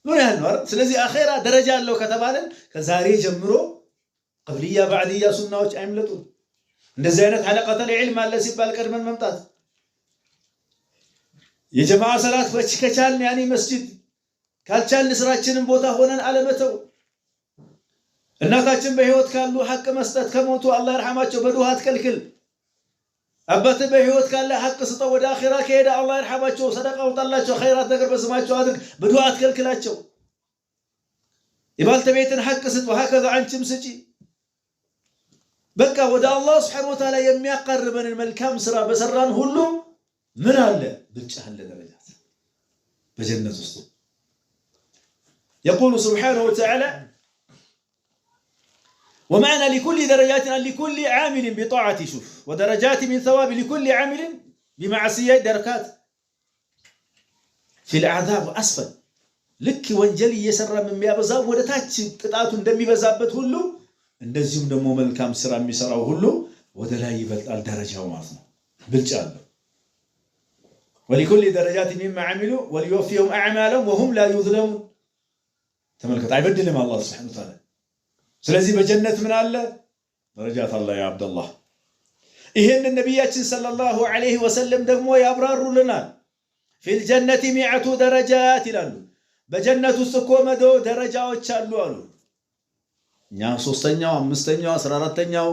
ምን ያህል ነው ስለዚህ አኺራ ደረጃ አለው ከተባለን ከዛሬ ጀምሮ قبلية بعدية ሱናዎች አይምለጡ እንደዚህ አይነት ሐለቀተ العلم አለ ሲባል ቀድመን መምጣት የጀማዓ ሰላት ከቻልን ያኒ መስጂድ ካልቻልን ስራችንን ቦታ ሆነን አለመተው እናታችን በህይወት ካሉ ሐቅ መስጠት ከሞቱ አላህ ይርሐማቸው በዱዓ አትከልክል አባቴ በህይወት ካለ ሐቅ ስጠው ወደ አኺራ ከሄደ አላህ ይርሐማቸው ሰደቃ ወጣላቸው ኸይራት ነገር በስማቸው አድርግ በዱዓ አትከልክላቸው የባልተቤትን ሐቅ ስጥ ወሃከዛ አንቺም ስጪ በቃ ወደ አላህ Subhanahu Wa Ta'ala የሚያቀርበንን መልካም ስራ በሰራን ሁሉ ምን አለ ብቻ አለ ደረጃት በጀነት ውስጥ يقول سبحانه وتعالى ومعنى لكل درجات لكل عامل بطاعته شوف ودرجات من ثواب لكل عامل بمعصيه دركات في العذاب اسفل لك ወንጀል እየሰራ የሚያበዛው ወደ ታች ቅጣቱ እንደሚበዛበት ሁሉ እንደዚሁም ደግሞ መልካም ስራ የሚሰራው ሁሉ ወደ ላይ ይበልጣል ደረጃው ማለት ነው ብልጫ አለ ولكل درجات مما عملوا وليوفيهم اعمالهم وهم لا يظلمون ተመልከቱ አይበድልም አላህ Subhanahu Wa Ta'ala ስለዚህ በጀነት ምን አለ ደረጃት አለ ያ አብዱላህ ይሄን ነብያችን ሰለላሁ ዐለይሂ ወሰለም ደግሞ ያብራሩልናል في الجنة 100 درجات ይላሉ በጀነት ውስጥ እኮ መቶ ደረጃዎች አሉ አሉ ኛ 3ኛው 5ኛው 14ኛው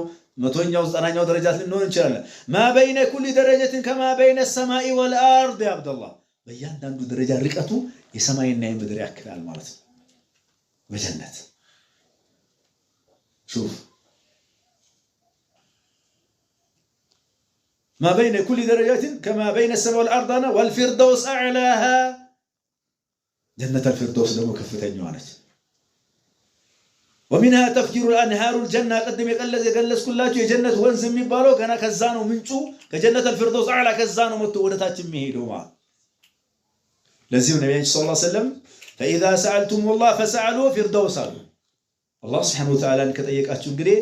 100ኛው 90ኛው ደረጃት ልንሆን እንችላለን ما بين كل درجة كما بين السماء والارض يا عبد الله በእያንዳንዱ ደረጃ ርቀቱ የሰማይና የምድር ያክላል ማለት ነው በጀነት شوف ما بين كل درجات كما بين السماء والارض والفردوس اعلاها جنة الفردوس ደግሞ ከፍተኛዋ ነች ومنها تفجر الانهار الجنه قدم የገለጽኩላችሁ የጀነት ወንዝ የሚባለው ገና ከዛ ነው ምንጩ ከጀነት الفردوس اعلى ከዛ ነው መጥቶ ወደታች የሚሄደው ማለት ለዚህ ነው ነብዩ ሰለላሁ ዐለይሂ ወሰለም فاذا سالتم الله فسالوا فردوس الله سبحانه وتعالى ከጠየቃችሁ እንግዲህ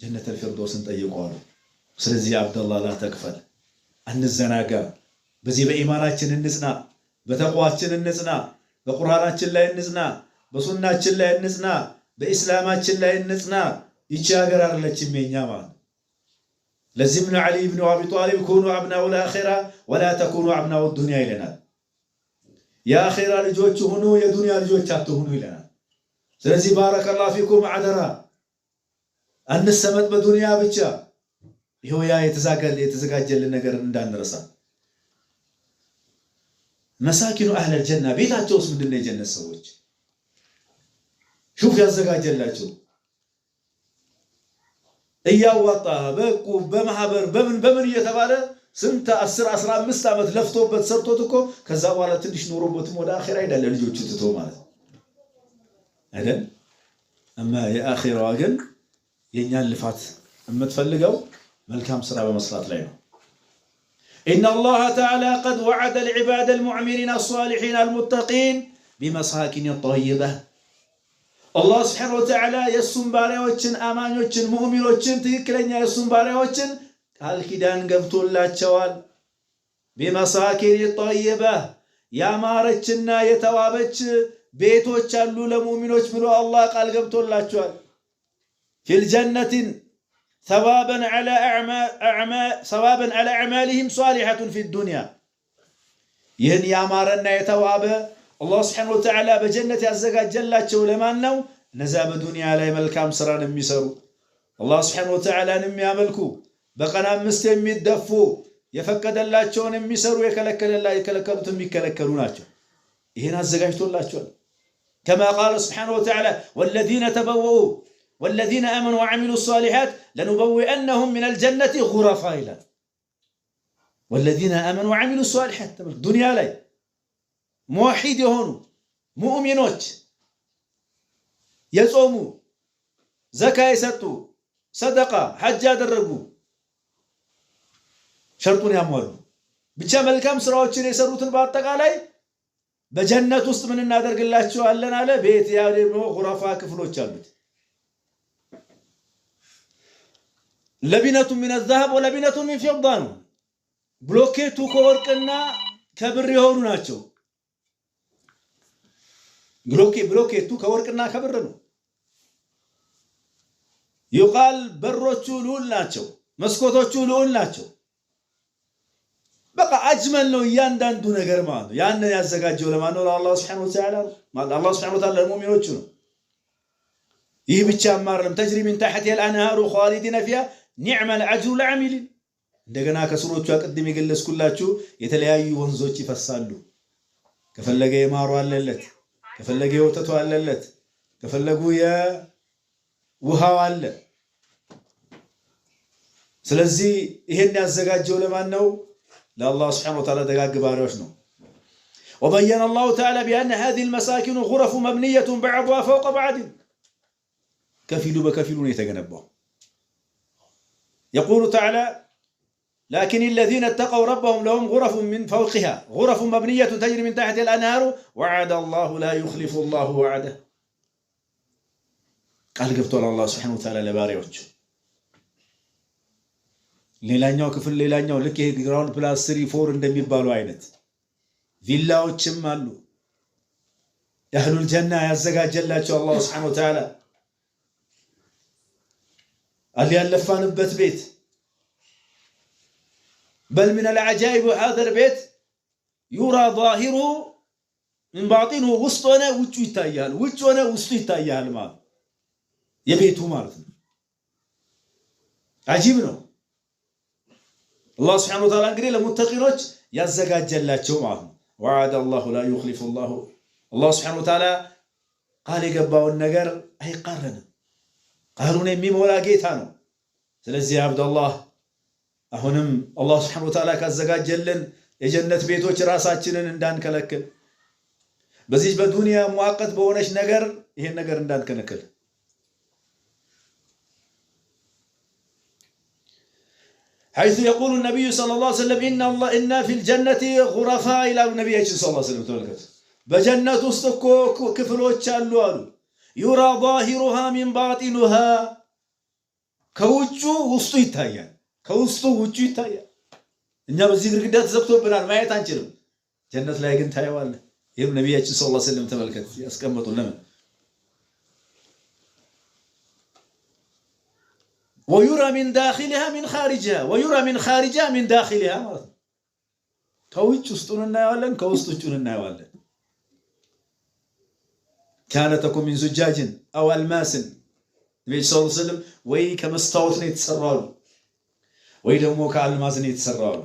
ጀነት الفردوس እንጠይቁዋሉ ስለዚህ አብዱላህ ላ ተክፈል አንዘናጋ በዚህ በኢማናችን እንጽና በተቋዋችን እንጽና በቁርአናችን ላይ እንጽና በሱናችን ላይ እንጽና በእስላማችን ላይ እንጽና ይቺ ሀገር አይደለችም የኛ ማለት ለዚህ ምን ዓሊ ኢብኑ አቢ ጣሊብ ኩኑ አብናኡል አኺራ ወላ ተኩኑ አብናኡድ ዱንያ ይለናል። የአኺራ ልጆች ሁኑ የዱንያ ልጆች አትሁኑ ይለናል። ስለዚህ ባረከላሁ ፊኩም አደራ አንሰመጥ በዱንያ ብቻ። ይሄው ያ የተዘጋጀልን ነገር እንዳንረሳ። መሳኪኑ አህለል ጀና ቤታቸውስ ምንድነው? የጀነት ሰዎች ሹፍ ያዘጋጀላቸው እያዋጣ በቁ በማህበር በምን እየተባለ ስንት 10-15 ዓመት ለፍቶበት ሰርቶት እኮ ከዛ በኋላ ትንሽ ኖሮበትም ወደ አኺራ ይዳለ ልጆቹ ትቶ ማለት አይደል? እማ የአኺራዋ ግን የኛን ልፋት የምትፈልገው መልካም ስራ በመስራት ላይ ነው። إن الله تعالى قد وعد العباد المؤمنين الصالحين المتقين بمساكن طيبة. الله سبحانه وتعالى يسون باريوچن አማኞችን ሙእሚኖችን ትክክለኛ የሱን ባሪያዎችን ቃል ኪዳን ገብቶላቸዋል። بمساكن طيبة ያማረችና የተዋበች ቤቶች አሉ ለሙእሚኖች ብሎ አላህ ቃል ገብቶላቸዋል። في الجنة ثوابا على أعمالهم صالحة في الدنيا. ይህን ያማረና የተዋበ አላህ Subhanahu Wa Ta'ala በጀነት ያዘጋጀላቸው ለማን ነው? እነዛ በዱንያ ላይ መልካም ስራን የሚሰሩ አላህ Subhanahu Wa Ta'ala የሚያመልኩ በቀን 5 የሚደፉ የፈቀደላቸውን የሚሰሩ የከለከሉት የሚከለከሉ ናቸው። ይህን አዘጋጅቶላቸዋል። كما قال سبحانه وتعالى والذين تبوؤوا والذين آمنوا وعملوا الصالحات لنبوئنهم من الجنة غرفا إلى والذين آمنوا وعملوا الصالحات. الدنيا لا موحد يهونوا مؤمنوች የጾሙ ዘካ የሰጡ ሰደቃ ሐጅ ያደረጉ ሸርጡን ያሟሉ ብቻ መልካም ስራዎችን የሰሩትን በአጠቃላይ በጀነት ውስጥ ምን እናደርግላቸዋለን አለ። ቤት ያለው غرፋ ክፍሎች አሉት። ለቢነቱ من الذهب ولبنة من فضة ነው። ብሎኬቱ ከወርቅና ከብር የሆኑ ናቸው። ብሎኬቱ ከወርቅና ከብር ነው። ይቃል በሮቹ ልዑል ናቸው፣ መስኮቶቹ ልዑል ናቸው። በቃ አጅመል ነው እያንዳንዱ ነገር ማለት ነው። ያንን ያዘጋጀው ለማን ነው? ለአላህ Subhanahu Wa Ta'ala ማለት አላህ Subhanahu Wa Ta'ala ለሙእሚኖቹ ነው። ይህ ብቻ ማረም ተጅሪ من تحتها الانهار خالدين فيها نعم الاجر العاملين። እንደገና ከስሮቹ አቀድም የገለጽኩላችሁ የተለያዩ ወንዞች ይፈሳሉ። ከፈለገ የማሩ አለለት፣ ከፈለገ የወተቱ አለለት፣ ከፈለጉ የውሃው አለ። ስለዚህ ይሄን ያዘጋጀው ለማን ነው? ለአላህ Subhanahu Wa Ta'ala ደጋግ ባሪያዎች ነው። وبين الله تعالى بأن هذه المساكن غرف مبنية بعضها فوق بعض كفيل بكفيل يتجنبه. يقول تعالى لكن الذين اتقوا ربهم لهم غرف من فوقها غرف مبنية تجري من تحت الأنهار وعد الله لا يخلف الله وعده. قال قبطوا الله سبحانه وتعالى لباريوች ሌላኛው ክፍል ሌላኛው ልክ ይሄ ግራውንድ ፕላስ 3-4 እንደሚባለው አይነት ቪላዎችም አሉ። የአህሉል ጀና ያዘጋጀላቸው አላህ Subhanahu Wa Ta'ala ያለፋንበት ቤት بل من العجائب هذا البيت يرى ظاهره من باطنه وسطنا ውጭ ይታያል፣ ውጭ ሆነ ውስጡ ይታያል ማለት የቤቱ ማለት ነው። አጂብ ነው። አላህ Subhanahu Wa Ta'ala እንግዲህ ለሙተቂኖች ያዘጋጀላቸው ማለት ነው። وعد الله لا يخلف الله الله Subhanahu Wa Ta'ala ቃል የገባውን ነገር አይቃረንም። ቃሉን የሚሞላ ጌታ ነው። ስለዚህ አብዱላህ አሁንም አላህ Subhanahu Wa Ta'ala ካዘጋጀልን የጀነት ቤቶች ራሳችንን እንዳንከለክል በዚህ በዱንያ ሙአቀት በሆነች ነገር ይሄን ነገር እንዳንከለክል። حيث يقول النبي صلى الله عليه وسلم إن في الجنة غرفاء إلى النبي صلى الله عليه وسلم ተመልከቱ በጀነት ውስጥ እኮ ክፍሎች አሉ አሉ يرى ظاهرها من باطنها ከውጩ ውስጡ ይታያል፣ ከውስጡ ውጩ ይታያል። እኛ በዚህ ግድግዳ ተዘግቶብናል ማየት አንችልም። ጀነት ላይ ግን ታየዋለህ። ይሄም ነብያችን ሰለላሁ ዐለይሂ ወሰለም ተመልከት ያስቀመጡ ለምን ويرى من داخلها من خارجها ويرى من خارجها من داخلها كويتش وسطنا يوالن كوسطنا يوالن كانت تكون من زجاج أو ألماس النبي صلى الله عليه وسلم وي كمستوت يتسرالو وي دمو كألماس يتسرالو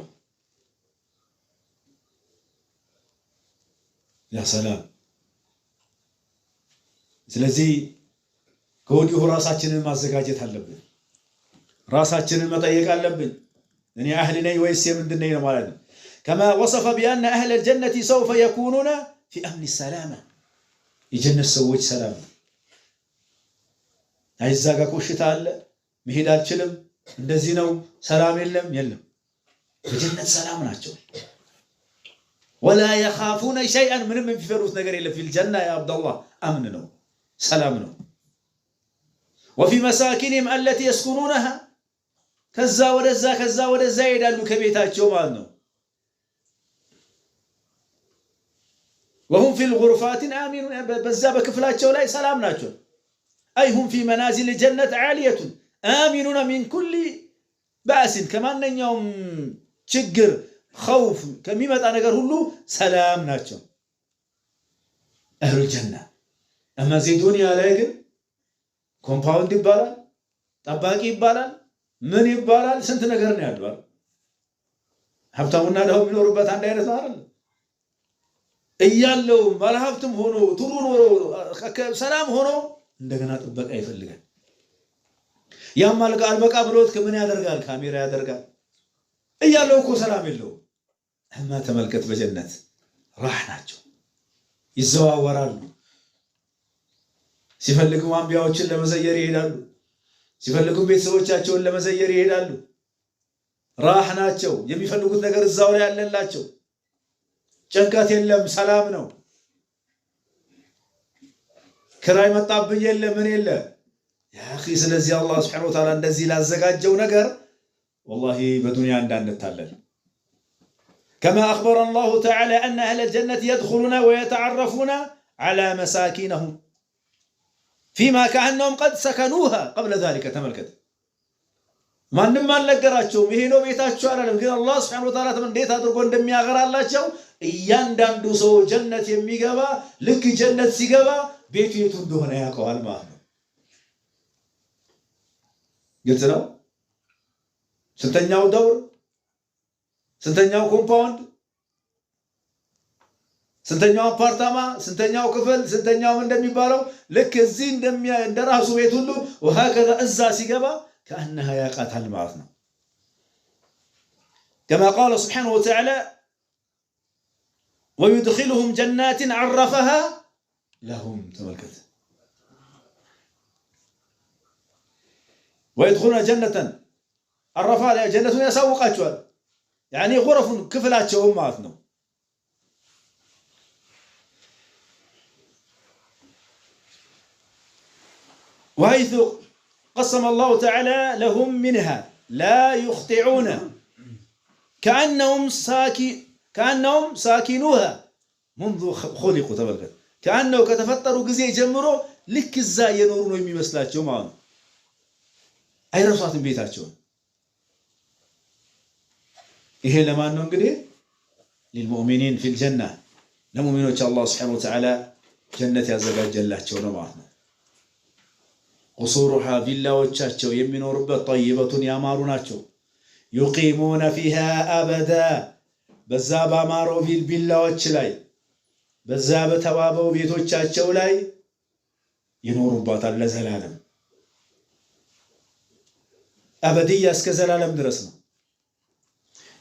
يا سلام ስለዚህ ከወዲሁ ራሳችንን ማዘጋጀት አለብን ራሳችንን መጠየቅ አለብን እኔ አህሊ ነኝ ወይስ ምንድን ነኝ ማለት ነው كما وصف بأن أهل الجنة سوف يكونون في أمن السلامة የጀነት ሰዎች ሰላም አይዛጋ ኮሽታ አለ መሄድ አልችልም እንደዚህ ነው ሰላም የለም የጀነት ሰላም ናቸው ولا يخافون شيئا ምንም የሚፈሩት ነገር የለም في الجنة يا عبد الله أمن ነው ሰላም ነው وفي مساكنهم التي يسكنونها ከዛ ወደዛ ይሄዳሉ ከቤታቸው ማለት ነው وهم في الغرفات آمنون በዛ በክፍላቸው ላይ ሰላም ናቸው أي هم في منازل الجنة عالية آمنون من كل بأس ከማንኛውም ችግር خوف ከሚመጣ ነገር ሁሉ ሰላም ናቸው أهل الجنة أما زي ዱንያ ላይ ግን ኮምፓውንድ ይባላል ጠባቂ ይባላል ምን ይባላል ስንት ነገር ነው ያለው ሀብታሙና ደሃው የሚኖሩበት አንድ አይነት ነው አይደል እያለው ባለሀብትም ሆኖ ጥሩ ኖሮ ሰላም ሆኖ እንደገና ጥበቃ ይፈልጋል ያማልቃ አልበቃ ብሎት ከምን ያደርጋል ካሜራ ያደርጋል እያለው እኮ ሰላም የለው እማ ተመልከት በጀነት راح ናቸው ይዘዋወራሉ ሲፈልጉ አንቢያዎችን ለመዘየር ይሄዳሉ ሲፈልጉ ቤተሰቦቻቸውን ለመዘየር ይሄዳሉ راح ናቸው የሚፈልጉት ነገር እዛው ላይ ያለላቸው ጭንቀት የለም ሰላም ነው ክራይ መጣብኝ የለም ምን የለ ያ اخي ስለዚህ አላህ Subhanahu Wa Ta'ala እንደዚህ ላዘጋጀው ነገር والله በዱንያ እንዳንታለል كما أخبر الله تعالى أن أهل الجنة يدخلون ويتعرفون على مساكنهم فيما كأنهم قد سكنوها قبل ذلك تملكت ማንም አልነገራቸውም ይሄ ነው ቤታቸው አይደለም ግን አላህ Subhanahu Wa Ta'ala እንዴት አድርጎ እንደሚያገራላቸው እያንዳንዱ ሰው ጀነት የሚገባ ልክ ጀነት ሲገባ ቤቱ የቱ እንደሆነ ያውቀዋል ማለት ነው ግልጽ ነው ስንተኛው ደውር ስንተኛው ኮምፓውንድ ስንተኛው አፓርታማ ስንተኛው ክፍል ስንተኛው እንደሚባለው ልክ እዚህ እንደራሱ ቤት ሁሉ وهكذا እዛ ሲገባ كأنها يقاتل معنا كما قال سبحانه وتعالى ويدخلهم جنات عرفها لهم تملكت ويدخلون جنة عرفها جنة يسوقاتها يعني غرف كفلاتهم معنا وحيث قسم الله تعالى لهم منها لا يخطئون كأنهم ساكنوها منذ خلقوا تبارك كأنه كتفطروا جزء جمرو لك الزا ينورون يمسلاچو ማለት አይረሷትም ቤታቸው ይሄ ለማን ነው እንግዲህ للمؤمنين في الجنة ለሙእሚኖች አላህ Subhanahu Wa Ta'ala ጀነት ያዘጋጀላቸው ነው ማለት ነው قصورها ቪላዎቻቸው የሚኖሩበት طيبة ያማሩ ናቸው يقيمون فيها أبدا በዛ ባማረው ቪላዎች ላይ በዛ በተዋበው ቤቶቻቸው ላይ ይኖሩባታል ለዘላለም አበዲያ እስከ ዘላለም ድረስ ነው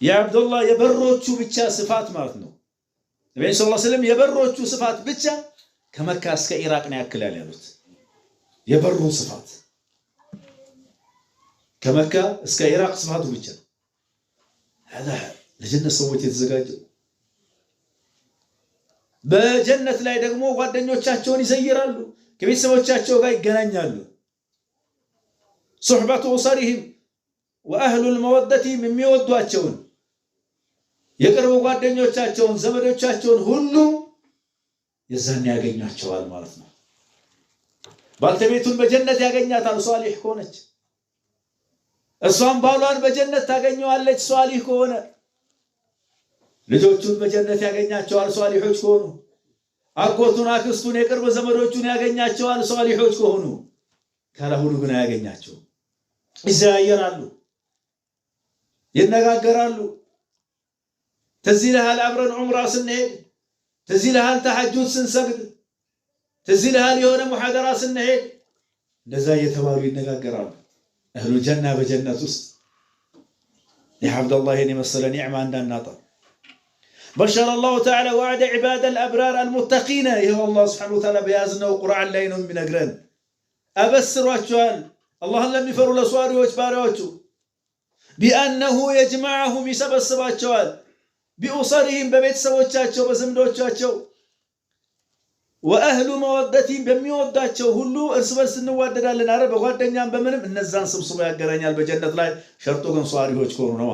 ያ አብዱላህ የበሮቹ ብቻ ስፋት ማለት ነው ነብዩ ሰለላሁ ዐለይሂ ወሰለም የበሮቹ ስፋት ብቻ ከመካ እስከ ኢራቅ ነው ያክላል ያሉት የበሩ ስፋት ከመካ እስከ ኢራቅ ስፋቱ ብቻ هذا ለጀነት ሰዎች የተዘጋጀ በጀነት ላይ ደግሞ ጓደኞቻቸውን ይዘይራሉ ከቤተሰቦቻቸው ጋር ይገናኛሉ صحبة أسرهم وأهل المودة የሚወዷቸውን የቅርብ ጓደኞቻቸውን ዘመዶቻቸውን ሁሉ የዛን ያገኛቸዋል ማለት ነው ባልተቤቱን በጀነት ያገኛታል ሷሊህ ሆነች እሷም ባሏን በጀነት ታገኘዋለች ሷሊህ ከሆነ። ልጆቹን በጀነት ያገኛቸዋል ሷሊሖች ከሆኑ። አጎቱን፣ አክስቱን፣ የቅርብ ዘመዶቹን ያገኛቸዋል ሷሊሖች ከሆኑ። ካለሁሉ ግን አያገኛቸውም። ይዘያየራሉ፣ ይነጋገራሉ። ትዝ ይልሃል አብረን ዑምራ ስንሄድ፣ ትዝ ይልሃል ተሐጁድ ስንሰግድ፣ ትዝ ይልሃል የሆነ ሙሐደራ ስንሄድ። እንደዛ እየተባሉ ይነጋገራሉ። አህሉ ጀና በጀነት ውስጥ የዓብደላህ የመሰለ ኒዕማ እንዳናጣ بشر الله تعالى وعد عباد الأبرار المتقين. ይሄው አላህ ሱብሓነሁ ወተዓላ በያዝነው ቁርአን ላይ ነው የሚነግረን። አበስሯቸዋል አላህን ለሚፈሩ ለሷሪዎች ባሪያዎቹ ቢአነሁ የጅመዐሁም ይሰበስባቸዋል ቢኡሰሪሂም በቤተሰቦቻቸው በዘመዶቻቸው ወአህሉ መወደቲም በሚወዳቸው ሁሉ እርስ በርስ እንዋደዳለን። አረ በጓደኛም በምንም እነዛን ሰብስቦ ያገናኛል በጀነት ላይ ሸርጦ ግን ሷሪዎች ከሆኑ ነው።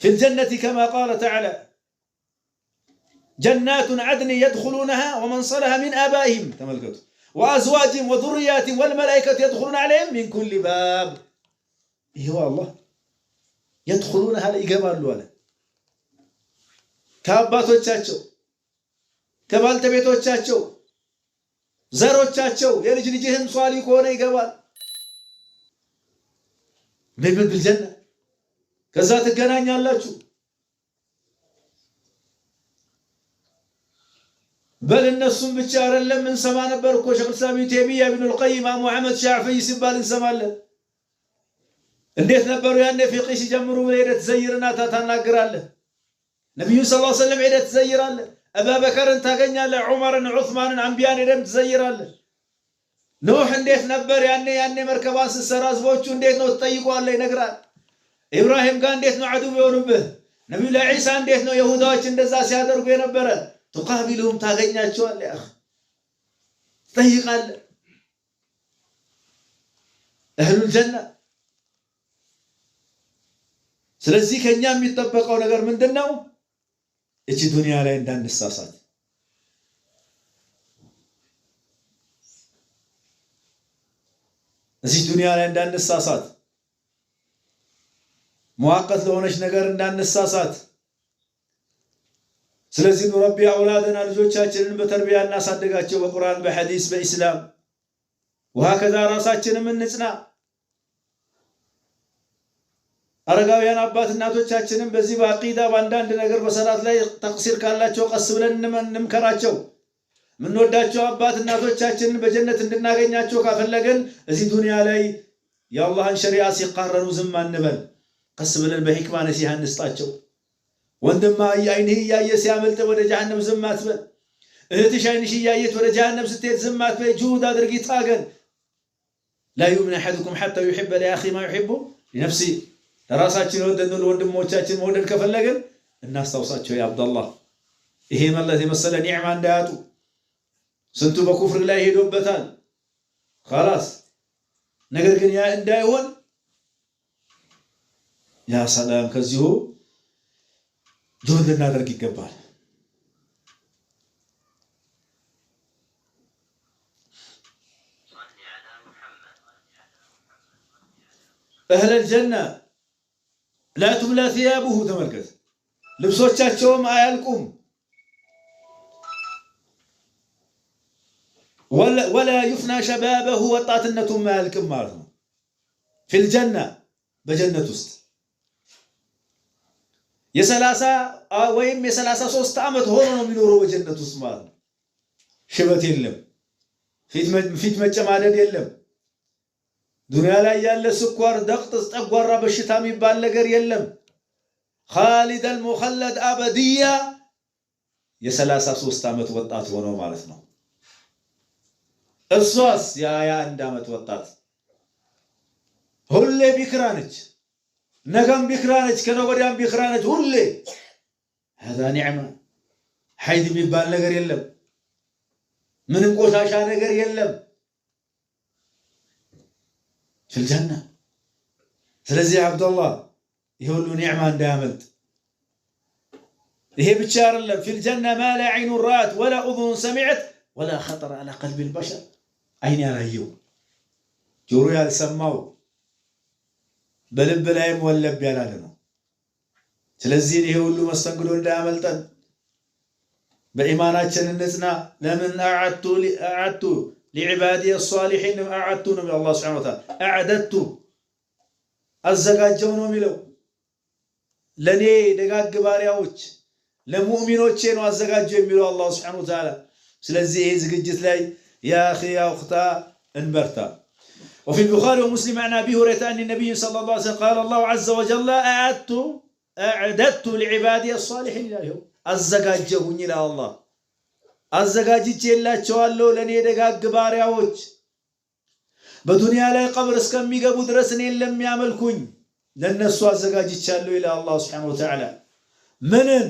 في الجنة كما قال تعالى جنات عدن يدخلونها ومن صلح من آبائهم تملكتوا وأزواجهم وذرياتهم والملائكة يدخلون عليهم من كل باب. إيه الله يدخلونها لإجابة ولا كاباتوቻቸው ከባልተቤቶቻቸው ዘሮቻቸው የልጅ ልጅህም ሷሊ ከሆነ ይገባል በጀነት። ከዛ ትገናኛላችሁ። በል እነሱም ብቻ አይደለም እንሰማ ነበር እኮ ሸይኹል ኢስላም ኢብኑ ተይሚያ ኢብኑል ቀይም ሙሐመድ ሻፊዒ ሲባል እንሰማለን። እንዴት ነበሩ ያኔ ፊቅህ ሲጀምሩ ሄደህ ትዘይርና ታናግራለህ። ነብዩ ሰለላሁ ዐለይሂ ወሰለም ሄደህ ትዘይራለህ። አቡበከርን ታገኛለህ፣ ዑመርን፣ ዑስማንን፣ አንቢያን ሄደህ ትዘይራለህ። ኑህ እንዴት ነበር ያኔ መርከባን ስትሰራ ህዝቦቹ እንዴት ነው ትጠይቀዋለህ፣ ይነግራል። ኢብራሂም ጋር እንዴት ነው አዱብ የሆኑብህ። ነብዩላህ ዒሳ እንዴት ነው ይሁዳዎች እንደዛ ሲያደርጉ የነበረ። تقابلهم ታገኛቸዋለህ يا اخي ትጠይቃለህ። اهل الجنه ስለዚህ ከኛ የሚጠበቀው ነገር ምንድነው? እቺ ዱንያ ላይ እንዳንሳሳት እዚህ ዱንያ ላይ እንዳንሳሳት ሙአቀት ለሆነች ነገር እንዳንሳሳት። ስለዚህ ረቢ አውላደና ልጆቻችንን በተርቢያ እናሳድጋቸው በቁርአን በሐዲስ በኢስላም ወሃከዛ ራሳችንን እንጽና። አረጋውያን አባት እናቶቻችንን በዚህ በአቂዳ በአንዳንድ ነገር በሰላት ላይ ተቅሲር ካላቸው ቀስ ብለን እንምከራቸው። ምንወዳቸው አባት እናቶቻችንን በጀነት እንድናገኛቸው ካፈለገን እዚህ ዱንያ ላይ የአላህን ሸሪዓ ሲቃረኑ ዝም አንበል። ቀስ ብለን በሂክማ ነሲሃ እንስጣቸው። ወንድማ አይንህ እያየ ሲያመልጥ ወደ ጀሃነም ዝም አትበል። እህትሽ አይንሽ እያየች ወደ ጀሃነም ስትሄድ ዝም አትበል። ጁሁድ አድርጊ፣ ታገል። لا يؤمن أحدكم حتى يحب لأخيه ما يحب لنفسه። ለራሳችን ወደን ለወንድሞቻችን መውደድ ከፈለግን እናስታውሳቸው ያ አብደላህ ይሄ ማለት የመሰለ ኒዕማ እንዳያጡ። ስንቱ በኩፍር ላይ ሄዶበታል خلاص። ነገር ግን ያ እንዳይሆን ያ ሰላም ከዚሁ ጁሁድ ልናደርግ ይገባል። أهل الجنة لا تبلى ثيابه تملكت ልብሶቻቸውም አያልቁም። ولا يفنى شبابه ወጣትነቱም አያልቅም ማለት ነው። في الجنة በጀነት ውስጥ የ30 ወይም የ33 ዓመት ሆኖ ነው የሚኖረው በጀነት ውስጥ ማለት ነው። ሽበት የለም፣ ፊት መጨማደድ የለም። ዱንያ ላይ ያለ ስኳር፣ ደቅጥ፣ ጠጓራ በሽታ የሚባል ነገር የለም። خالد المخلد أبدية የ33 ዓመት ወጣት ሆኖ ማለት ነው። እሷስ የ21 ዓመት ወጣት ሁሌ ቢክራ ነች። ነገም ቢክራ ነች፣ ከነገ ወዲያም ቢክራ ነች። ሁሌ هذا نعمة። ሐይድ የሚባል ነገር የለም፣ ምንም ቆሻሻ ነገር የለም في الجنة። ስለዚህ አብደላህ ይሁሉ ኒዕማ እንዳያመልጥ። ይሄ ብቻ አይደለም። في الجنة ما لا عين رأت ولا أذن سمعت ولا خطر على قلب البشر። አይን ያላየው ጆሮ ያልሰማው በልብ ላይም ወለብ ያላለ ነው። ስለዚህ ይሄ ሁሉ መስተንግዶ እንዳያመልጠን በኢማናችን እንጽና። ለምን አዓቱ لعبادي الصالحين أعدت من الله سبحانه وتعالى أعددت አዘጋጀው ነው የሚለው ለኔ ደጋግ ባሪያዎች ለሙእሚኖቼ ነው አዘጋጀው የሚለው አላህ Subhanahu Wa Ta'ala። ስለዚህ ይሄ ዝግጅት ላይ ያ اخي يا اختا انبرتا. وفي البخاري ومسلم عن ابي هريره ان النبي صلى الله عليه وسلم قال الله عز وجل اعددت لعبادي الصالحين له አዘጋጀሁኝ ይላል አላህ አዘጋጅቼላቸዋለሁ ለኔ ደጋግ ባሪያዎች በዱንያ ላይ ቀብር እስከሚገቡ ድረስ እኔን ለሚያመልኩኝ ለነሱ አዘጋጅቻለሁ ይላል አላህ Subhanahu Wa Ta'ala። ምንን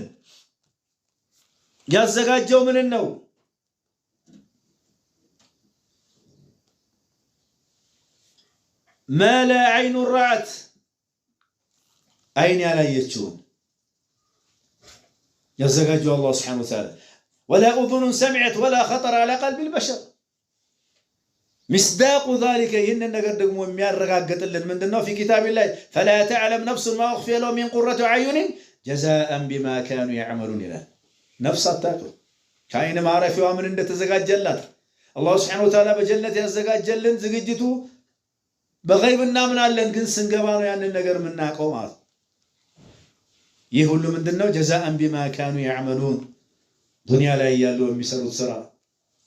ያዘጋጀው ምንን ነው? ما لا عين رأت عين ያላየችውን ያዘጋጀው አላህ Subhanahu Wa Ta'ala። ولا أذن سمعت ولا خطر على قلب البشر. مصداق ذلك إن النجار دقمو ميارقاقت لن من دنو في كتاب الله فلا تعلم نفس ما أخفي له من قرة عيون جزاء بما كانوا يعملون له. نفس التاتو كاين ما عرف وامن ان تزقاج جلات الله سبحانه وتعالى بجنة يزقاج جلن زقجتو بغيب النامنا لن كن سنقبانو يعني النجار من ناقومات يهولو من دنو جزاء بما كانوا يعملون. دنيا لا يالو የሚሰሩት ስራ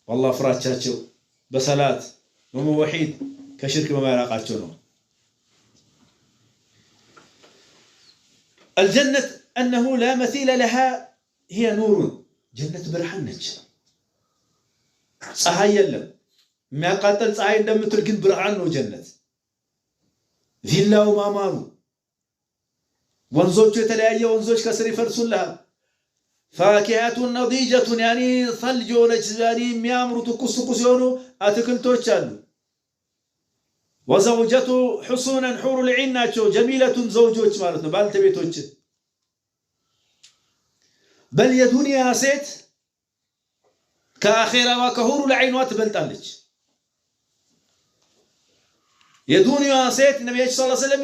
والله ፍራቻቸው በሰላት በመወሂድ ከሽርክ በማራቃቸው ነው። الجنة أنه لا مثيل لها هي نور. جنة برهان ነች ፀሐይ የለም የሚያቃጥል ፀሐይ እንደምትል ግን ብርሃን ነው ጀነት። ቪላው ማማሩ ወንዞቹ የተለያየ ወንዞች ከስር ይፈርሱልሃል። فاكهة نضيجة يعني ثلج ونجزاني ميامر تكس كسيونو أتكلتوش ألو. وزوجته حصونا حور العين ناتشو جميلة زوجوش مالتنا بالتبيتوش. بل يدوني يا سيت كأخيرا وكهور العين واتبلتالج. يدوني يا سيت النبي صلى الله عليه وسلم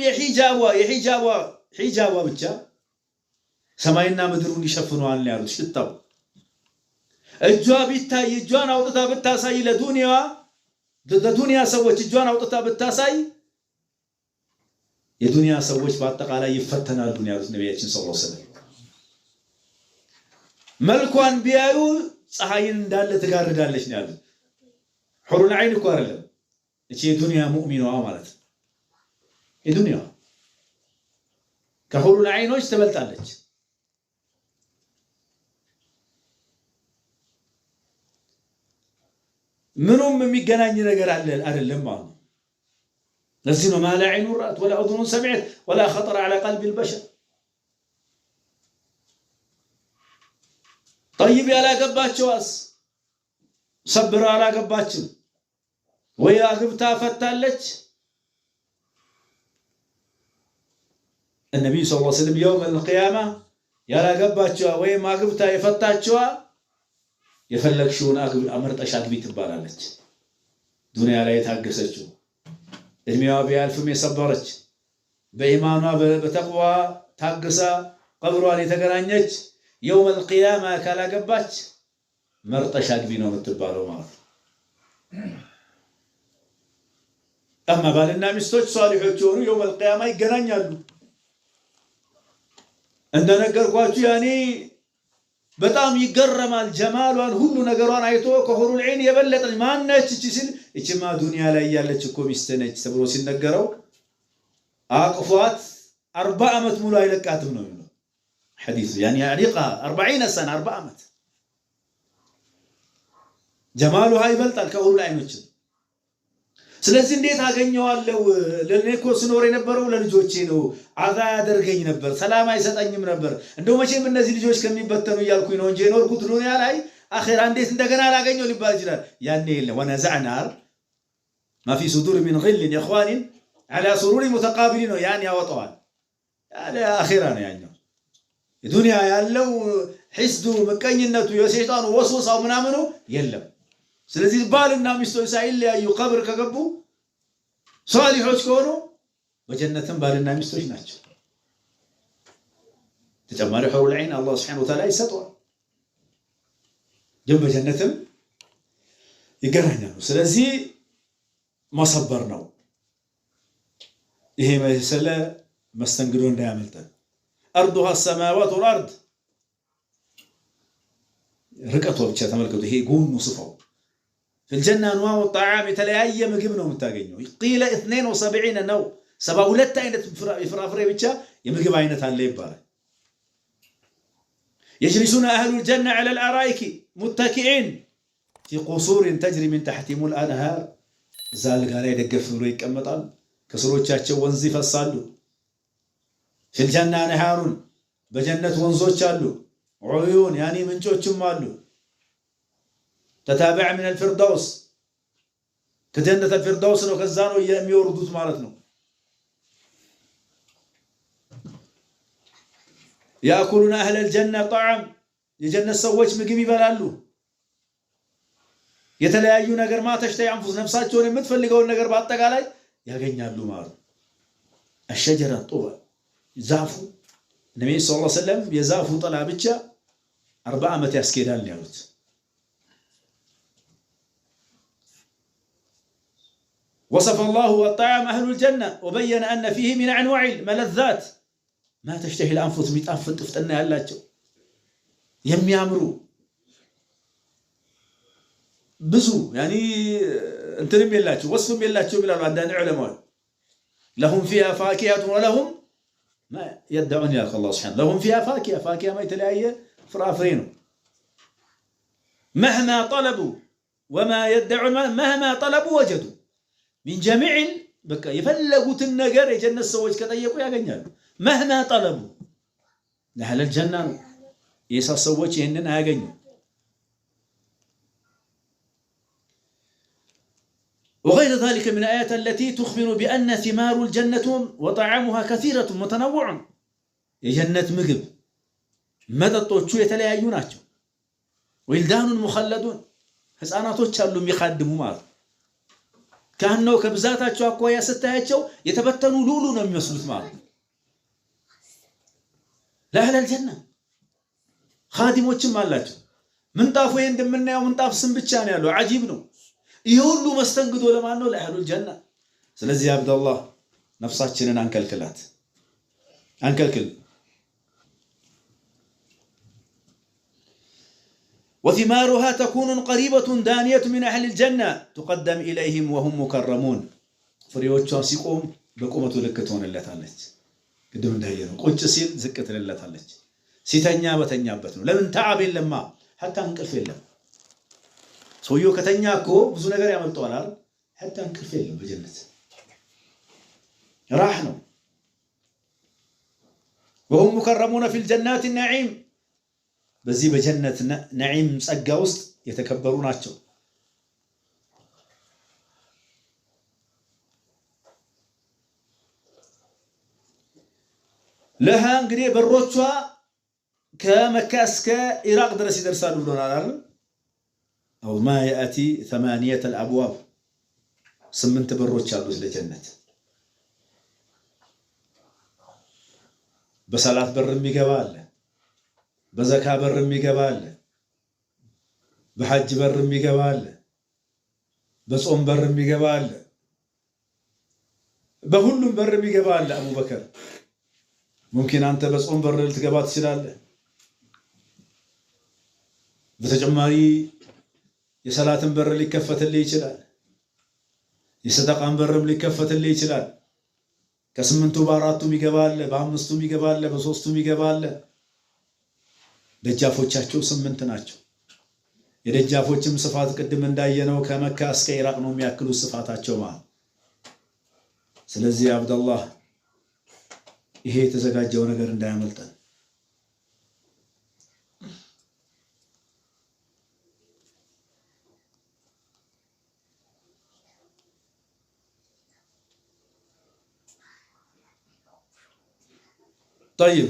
يحيجاوا بتشا ሰማይና ምድሩን ይሸፍኑዋል ያሉት ሽታው እጇ ቢታይ እጇን አውጥታ ብታሳይ ለዱንያ ሰዎች እጇን አውጥታ ብታሳይ የዱንያ ሰዎች በአጠቃላይ ይፈተናሉ ያሉት ነብያችን ሰለላሁ ዐለይሂ ወሰለም። መልኳን ቢያዩ ፀሐይን እንዳለ ትጋርዳለች ነው ያሉት። ሑሩል ዐይን እኮ አይደለም እቺ የዱንያ ሙእሚኗ ማለት የዱንያ ከሑሩል ዐይኖች ትበልጣለች። ምንም የሚገናኝ ነገር አይደለም ማለት ነው። ለዚህ ነው ما لا عين رأت ولا أذن سمعت ولا خطر على قلب البشر. طيب ያላገባቸዋስ ሰብራ አላገባችም ወይ አግብታ ፈታለች? النبي صلى الله عليه وسلم يوم القيامة ያላገባቸዋ ወይ አግብታ የፈታቸዋ የፈለግሽውን አመርጠሽ አግቢ ትባላለች። ዱንያ ላይ ታገሰችው እድሜዋ ቢያልፍም የሰበረች በኢማኗ በተቅዋ ታገሳ ቀብሯን የተገናኘች يوم القيامة ካላገባች መርጠሽ አግቢ ነው የምትባለው ማለት ነው። أما ባልና ሚስቶች ሷሊሖች ሆኑ يوم القيامة ይገናኛሉ። እንደነገርኳችሁ ያኔ በጣም ይገረማል ጀማሏን ሁሉ ነገሯን አይቶ ከሁሩል ዐይን የበለጠች ማነች እቺ ሲል እቺማ ዱንያ ላይ ያለች እኮ ሚስት ነች ተብሎ ሲነገረው አቅፏት 40 ዓመት ሙሉ አይለቃትም ነው የሚለው ሐዲስ يعني عريقها 40 سنة 40 ዓመት ጀማሉሃ ይበልጣል ከሁሩል ዐይኖች። ስለዚህ እንዴት አገኘዋለሁ ለኔኮ ስኖር የነበረው ለልጆቼ ነው አዛ ያደርገኝ ነበር ሰላም አይሰጠኝም ነበር እንደው መቼም እነዚህ ልጆች ከሚበተኑ ይያልኩኝ ነው እንጂ የኖርኩት ዱንያ ላይ አኺራ እንዴት እንደገና ላገኘው ሊባል ይችላል። ያኔ የለ ወነዘዕና ما في صدور من غل اخوان على سرور متقابلين يعني ያወጣዋል ያለ አኺራ ነው ያኛው የዱንያ ያለው ሒስዱ መቀኝነቱ የሰይጣኑ ወስወሳው ምናምኑ የለም። ስለዚህ ባልና ሚስቶች ሳይለያዩ ቀብር ከገቡ ሷሊሖች ከሆኑ በጀነትም ባልና ሚስቶች ናቸው። ተጨማሪ ሑሩል ዐይን አላህ ሱብሓነሁ ወተዓላ ይሰጠዋል። ግን በጀነትም ይገናኛሉ። ስለዚህ መሰበር ነው። ይሄ መሰለ መስተንግዶ እንዳያመልጠን። አርዱሃ ሰማዋት ወልአርድ ርቀቷ ብቻ ተመልከቱ። ይሄ ጎኑ ስፋው ፊልጀና አንዋዕ ወጣዓም የተለያየ ምግብ ነው የምታገኘው። ቂለ 72 ነው 72 አይነት የፍራፍሬ ብቻ የምግብ አይነት አለ ይባላል። يجلسون أهل الجنة على الأرائك متكئين في قصور تجري من تحتهم الأنهار زال قال يدقف ብሎ ይቀመጣል። ከስሮቻቸው ወንዝ ይፈሳሉ። في الجنة نهار በጀነት ወንዞች አሉ። عيون ያኒ ምንጮችም አሉ። تتابع من الفردوس ከጀነት الفردوس ነው ከዛ ነው የሚወርዱት ማለት ነው። يأكلون أهل الجنة طعام የጀነት ሰዎች ምግብ ይበላሉ። የተለያዩ ነገር ما تشتهي أنفس ነፍሳቸውን የምትፈልገውን ነገር በአጠቃላይ ያገኛሉ ማለት ነው። الشجرة طوبى ዛፉ ነብዩ ሰለላሁ ዐለይሂ ወሰለም የዛፉ ጥላ ብቻ 40 ዓመት ያስኬዳል ያሉት። وصف الله الطعام أهل الجنة وبين أن فيه من أنواع الملذات ما تشتهي الأنفس ميطافጥ ጥፍጥና ያላቸው የሚያምሩ ብዙ ያኒ እንትንም የላቸው ወስፍም የላቸው ይላሉ አንዳንድ ዑለማዎች። لهم فيها فاكهة ولهم ما يدعون يا الله سبحانه لهم فيها فاكهة ما የተለያየ ፍራፍሬ ነው። مهما طلبوا وما يدعون مهما طلبوا وجدوا من جميع በቃ የፈለጉትን ነገር የጀነት ሰዎች ከጠየቁ ያገኛሉ። مهما طلبوا ለአህለ الجنة ነው። የእሳት ሰዎች ይሄንን አያገኙ። وغير ذلك من الآيات التي تخبر بأن ثمار الجنة وطعامها كثيرة متنوع የጀነት ምግብ መጠጦቹ የተለያዩ ናቸው። ولدان مخلدون ህፃናቶች አሉ የሚखाድሙ ማለት ካህነው ከብዛታቸው አኳያ ስታያቸው የተበተኑ ሉሉ ነው የሚመስሉት ማለት ነው። ለአህለ الجنة ኻዲሞችም አላቸው። ምንጣፉ እንደምናየው ምንጣፍ ስም ብቻ ነው ያለው። አጂብ ነው። ይሄ ሁሉ መስተንግዶ ለማን ነው? ለአህሉ الجنة። ስለዚህ አብደላህ ነፍሳችንን አንከልክላት አንከልክል። وثمارها تكون قريبة دانية من أهل الجنة تقدم إليهم وهم مكرمون ፍሬዎቿ ሲቆም በቁመቱ ልክ ትሆንለታለች። ቅድም እንዳየነው ቁጭ ሲል ዝቅ ትልለታለች። ሲተኛ በተኛበት ነው። ለምን ተዓብ የለማ ሐታ እንቅልፍ የለም። ሰውየው ከተኛ እኮ ብዙ ነገር ያመልጠዋል አይደል? ሐታ እንቅልፍ የለም በጀነት راح ነው። وهم مكرمون في الجنات النعيم በዚህ በጀነት ነዒም ጸጋ ውስጥ የተከበሩ ናቸው። ለሃ እንግዲህ በሮቿ ከመካ እስከ ኢራቅ ድረስ ይደርሳሉ ብለናል አይደል? أو ما يأتي 8 الأبواب 8 በሮች አሉት ለጀነት። በሰላት በር የሚገባ አለ፣ በዘካ በር የሚገባ አለ፣ በሐጅ በር የሚገባ አለ፣ በጾም በር የሚገባ አለ፣ በሁሉም በር የሚገባ አለ። አቡበከር ሙምኪን አንተ በጾም በር ልትገባ ትችላለህ። በተጨማሪ የሰላትን በር ሊከፈትልህ ይችላል። የሰደቃን በርም ሊከፈትልህ ይችላል። ከስምንቱ በአራቱም ይገባል፣ በአምስቱም ይገባል፣ በሶስቱም ይገባል። ደጃፎቻቸው 8 ናቸው። የደጃፎችም ስፋት ቅድም እንዳየነው ከመካ እስከ ኢራቅ ነው የሚያክሉት ስፋታቸው ማለት። ስለዚህ አብደላህ ይሄ የተዘጋጀው ነገር እንዳያመልጠን። طيب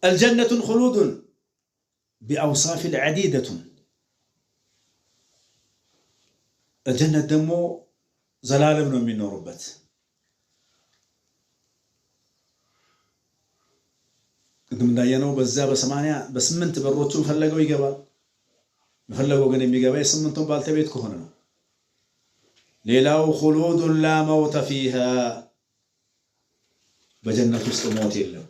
الجنة خلود بأوصاف عديدة الجنة دمو زلالم ነው የሚኖሩበት ቅድም እንዳየነው በዛ በ8 በሮቹ ፈለገው ይገባል ፈለገው ግን የሚገባ የ8ቱን ባልተቤት ከሆነ ነው ሌላው خلود لا موت فيها በጀነት ውስጥ ሞት የለም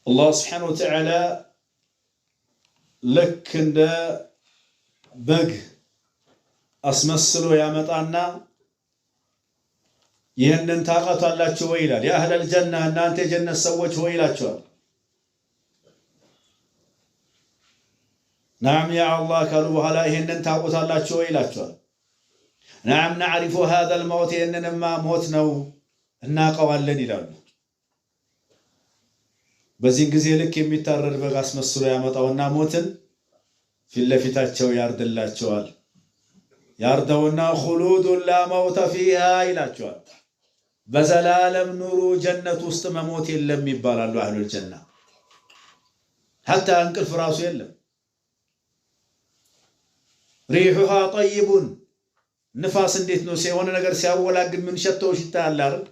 الله سبحانه وتعالى لك እንደ በግ አስመስሎ ያመጣና ይሄንን ታቀታላችሁ ወይ ይላል ያ አህለል ጀና እናንተ የጀነት ሰዎች ወይ ይላችኋል نعم يا الله قالوا በኋላ ይሄንን ታቀታላችሁ ወይ ይላችኋል نعم نعرف هذا الموت انما موت ነው እናቀዋለን ይላሉ በዚህ ጊዜ ልክ የሚታረድ በግ አስመስሎ ያመጣውና ሞትን ፊትለፊታቸው ያርድላቸዋል ያርደውና خلود لا موت فيها ይላቸዋል በዘላለም ኑሩ ጀነት ውስጥ መሞት የለም ይባላሉ አህሉል ጀና حتى እንቅልፍ ራሱ የለም ريحها طيب ንፋስ እንዴት ነው ሲሆነ ነገር ሲያወላግድ ምን ሸተው ሽታ አለ አይደል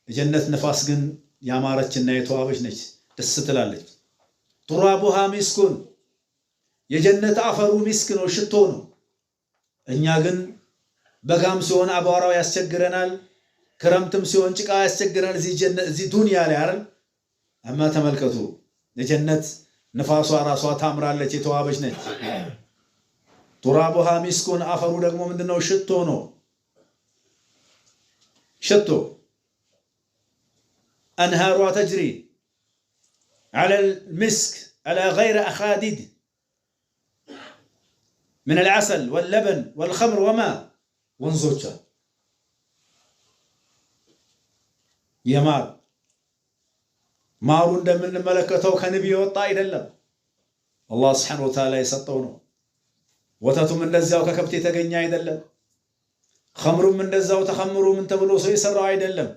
ጀነት ንፋስ ግን ያማረችና የተዋበች ነች ደስ ትላለች ترابها مسك የጀነት አፈሩ ሚስክ ነው ሽቶ ነው እኛ ግን በጋም ሲሆን አቧራው ያስቸግረናል ክረምትም ሲሆን ጭቃ ያስቸግረናል እዚህ ዱንያ ላይ አይደል አማ ተመልከቱ የጀነት ንፋሷ ራሷ ታምራለች የተዋበች ነች ترابها مسك አፈሩ ደግሞ ምንድነው ሽቶ ነው ሽቶ انهارها تجري على المسك على غير اخاديد من العسل واللبن والخمر وما وانزوجها يمار مارو እንደምንመለከተው ከነብዩ ወጣ አይደለም الله سبحانه وتعالى يسطው ነው ወተቱም እንደዛው ከከብት የተገኘ አይደለም خمሩም እንደዛው ተخمሩ ምን ተብሎ ሰው ይሰራው አይደለም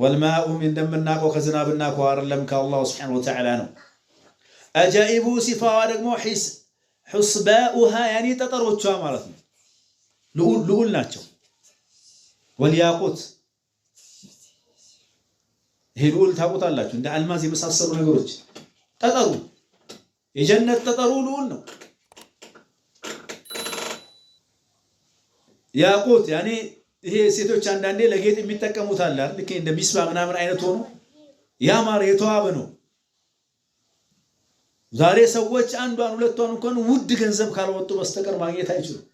والماء እንደምናቀው ከዝናብና ከዋርለም ከአላህ سبحانه وتعالى ነው አጃኢቡ ሲፋዋ ደግሞ حسباؤها يعني ተጠሮቿ ማለት ነው ልዑል ናቸው ወልያቁት ሄሉል ታቆታላችሁ እንደ አልማዝ የመሳሰሉ ነገሮች ተጠሩ የጀነት ተጠሩ ልዑል ነው ያቁት يعني ይሄ ሴቶች አንዳንዴ ለጌጥ የሚጠቀሙት አለ አይደል ልክ እንደ ሚስባ ምናምን አይነት ሆኖ ያማረ የተዋበ ነው ዛሬ ሰዎች አንዷን ሁለቷን እንኳን ውድ ገንዘብ ካልወጡ በስተቀር ማግኘት አይችሉም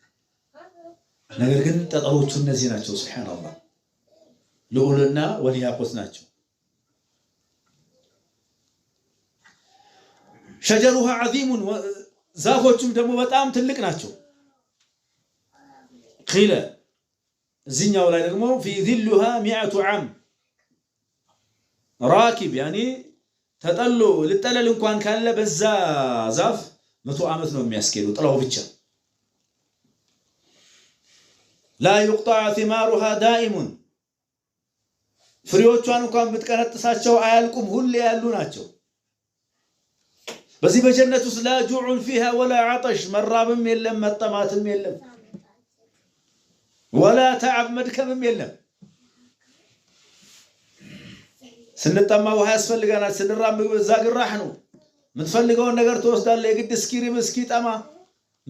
ነገር ግን ተጠሮቹ እነዚህ ናቸው ሱብሃንአላህ ልዑልና ወልያቁት ናቸው شجرها عظيم ዛፎቹም ደግሞ በጣም ትልቅ ናቸው ኺለ እዚህኛው ላይ ደግሞ في ظلها 100 عام راكب يعني ተጠሎ ልጠለል እንኳን ካለ በዛ ዛፍ 100 ዓመት ነው የሚያስኬደው ጥላው ብቻ لا يقطع ثمارها دائم ፍሬዎቿን እንኳን ብትቀነጥሳቸው አያልቁም ሁሌ ያሉ ናቸው በዚህ በጀነት ውስጥ لا جوع فيها ولا عطش መራብም የለም መጠማትም የለም ولا تعب መድከምም የለም ስንጠማ ውሃ ያስፈልጋናል ስንራብ በዛ ግራህ ነው ምትፈልገው ነገር ተወስዳለህ የግድ እስኪሪብ እስኪጠማ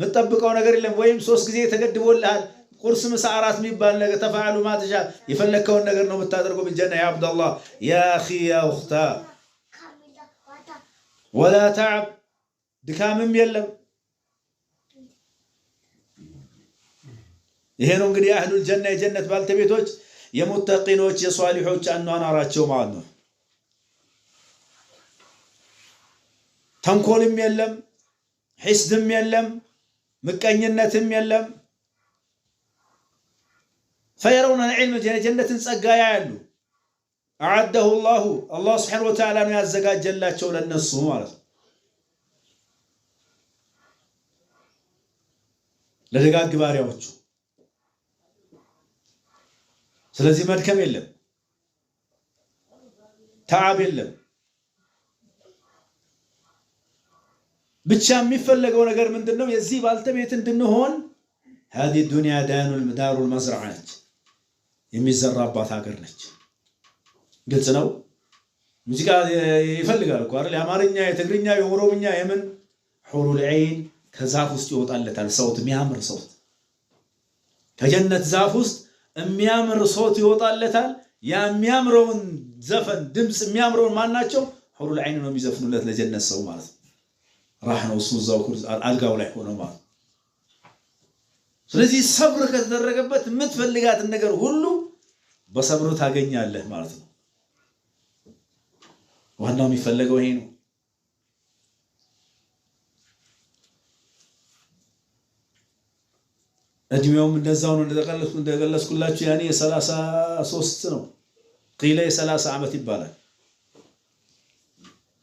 ምትጠብቀው ነገር የለም ወይም 3 ጊዜ ተገድቦልሃል ቁርስ ምሳ አራት የሚባል ነገር ተፈዓሉ ማተሻ የፈለከውን ነገር ነው የምታደርገው بالجنة يا عبد الله يا اخي يا اختا ولا تعب ድካምም የለም ይሄ ነው እንግዲህ አህሉል ጀና የጀነት ባልተቤቶች የሙተቂኖች የሷሊሖች አኗኗራቸው ማለት ነው ተንኮልም የለም ሒስድም የለም ምቀኝነትም የለም فيرون العلم جنة ጸጋ ያሉ أعده الله سبحانه وتعالى ነው ያዘጋጀላቸው ለነሱ ማለት ነው ለደጋግ ባሪያዎቹ ስለዚህ መድከም የለም ተዓብ የለም። ብቻ የሚፈለገው ነገር ምንድነው? የዚህ ባልተቤት እንድንሆን هذه الدنيا دار المزرعة ነች፣ የሚዘራባት ሀገር ነች። ግልጽ ነው። ሙዚቃ ይፈልጋል እኮ አይደል? የአማርኛ፣ የትግርኛ፣ የኦሮምኛ የምን ሑሩል ዐይን ከዛፍ ውስጥ ይወጣለታል። ሰውት የሚያምር ሰውት ከጀነት ዛፍ ውስጥ የሚያምር ሰውት ይወጣለታል። ያ የሚያምረውን ዘፈን ድምጽ የሚያምረውን ማናቸው? ሑሩል ዐይን ነው የሚዘፍኑለት ለጀነት ሰው ማለት ነው። راح ነው እሱ እዛው አልጋው ላይ ሆኖ ማለት። ስለዚህ ሰብር ከተደረገበት የምትፈልጋትን ነገር ሁሉ በሰብር ታገኛለህ ማለት ነው። ዋናው የሚፈለገው ይሄ ነው። እድሜውም እንደዛው ነው እንደገለጽኩላችሁ ያኔ የ33 ነው። ቂለ የ30 ዓመት ይባላል።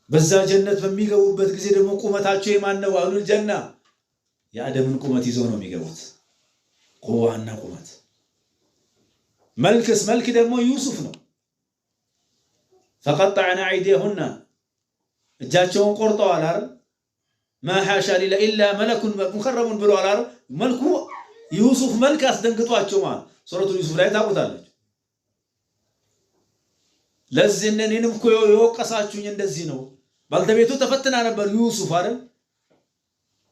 በዛ ጀነት በሚገቡበት ጊዜ ደግሞ ቁመታቸው የማን ነው? አህሉል ጀና የአደምን ቁመት ይዘው ነው የሚገቡት። ቁዋና ቁመት መልክስ መልክ ደግሞ ዩሱፍ ነው። فقطعنا ايديهن እጃቸውን ቆርጠዋል አይደል? ما حاشا لله الا ملك مكرم ብለዋል አይደል? መልኩ ዩሱፍ መልክ አስደንግጧቸው ማለት ሱረቱ ዩሱፍ ላይ ታውቁታላችሁ። ለዚህ እነኔንም እኮ የወቀሳችሁኝ እንደዚህ ነው። ባልተቤቱ ተፈትና ነበር ዩሱፍ አይደል?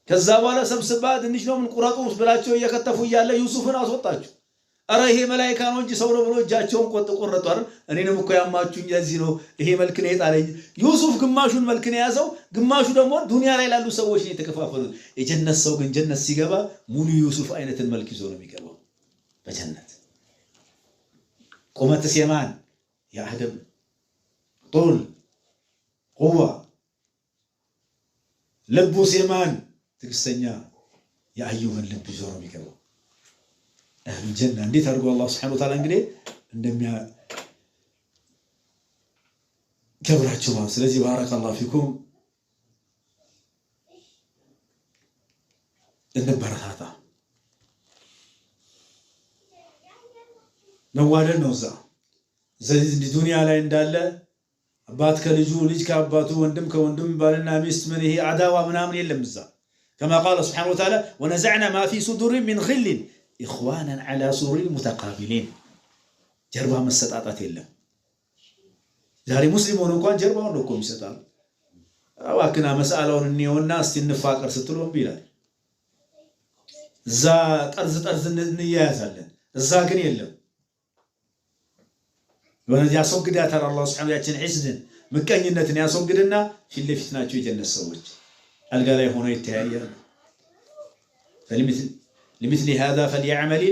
ከዛ በኋላ ሰብስባ ትንሽ ነው ምን ቁራጡስ ብላቸው እየከተፉ እያለ ዩሱፍን አስወጣችሁ። አረ ይሄ መላእክት ነው እንጂ ሰው ነው ብሎ እጃቸውን ቆርጠው አይደል? እኔንም እኮ ያማችሁኝ ለዚህ ነው ይሄ መልክ ነው የጣለኝ። ዩሱፍ ግማሹን መልክ ነው ያዘው፣ ግማሹ ደግሞ ዱንያ ላይ ላሉ ሰዎች ነው የተከፋፈሉት። የጀነት ሰው ግን ጀነት ሲገባ ሙሉ ዩሱፍ አይነትን መልክ ይዞ ነው የሚገባው በጀነት። ቁመትስ የማን? የአደም ጡል ቁዋ። ልቡስ የማን? ትዕግስተኛ የአዩብን ልብ ይዞ ነው የሚገባው አህሉል ጀና። እንዴት አድርጎ አላህ ሱብሓነሁ ወተዓላ እንግዲህ እንደሚያከብራቸው ማለት። ስለዚህ ባረከላሁ ፊኩም እንበረታታ። መዋደድ ነው እዛ ዱንያ ላይ እንዳለ አባት ከልጁ፣ ልጅ ከአባቱ፣ ወንድም ከወንድም፣ ባልና ሚስት ምን ይሄ አዳዋ ምናምን የለም እዛ። كما قال سبحانه وتعالى ونزعنا ما في صدورهم من غل إخوانا على سرر متقابلين. جربا مستطاعت የለም። ዛሬ ሙስሊም ሆኖ እንኳን ጀርባውን ነው እኮ የሚሰጣው። አዋክና መስአላውን እንየውና እስቲ እንፋቀር ስትሉም ቢላል እዛ ጠርዝ እንያያዛለን፣ እዛ ግን የለም። ወነዚህ ያስወግዳታል አላህ ሱብሓነሁ ያችን ሒስድን ምቀኝነትን ያስወግድና ፊት ለፊት ናቸው የጀነት ሰዎች አልጋ ላይ ሆኖ ይተያያሉ። ለምثل هذا فليعمل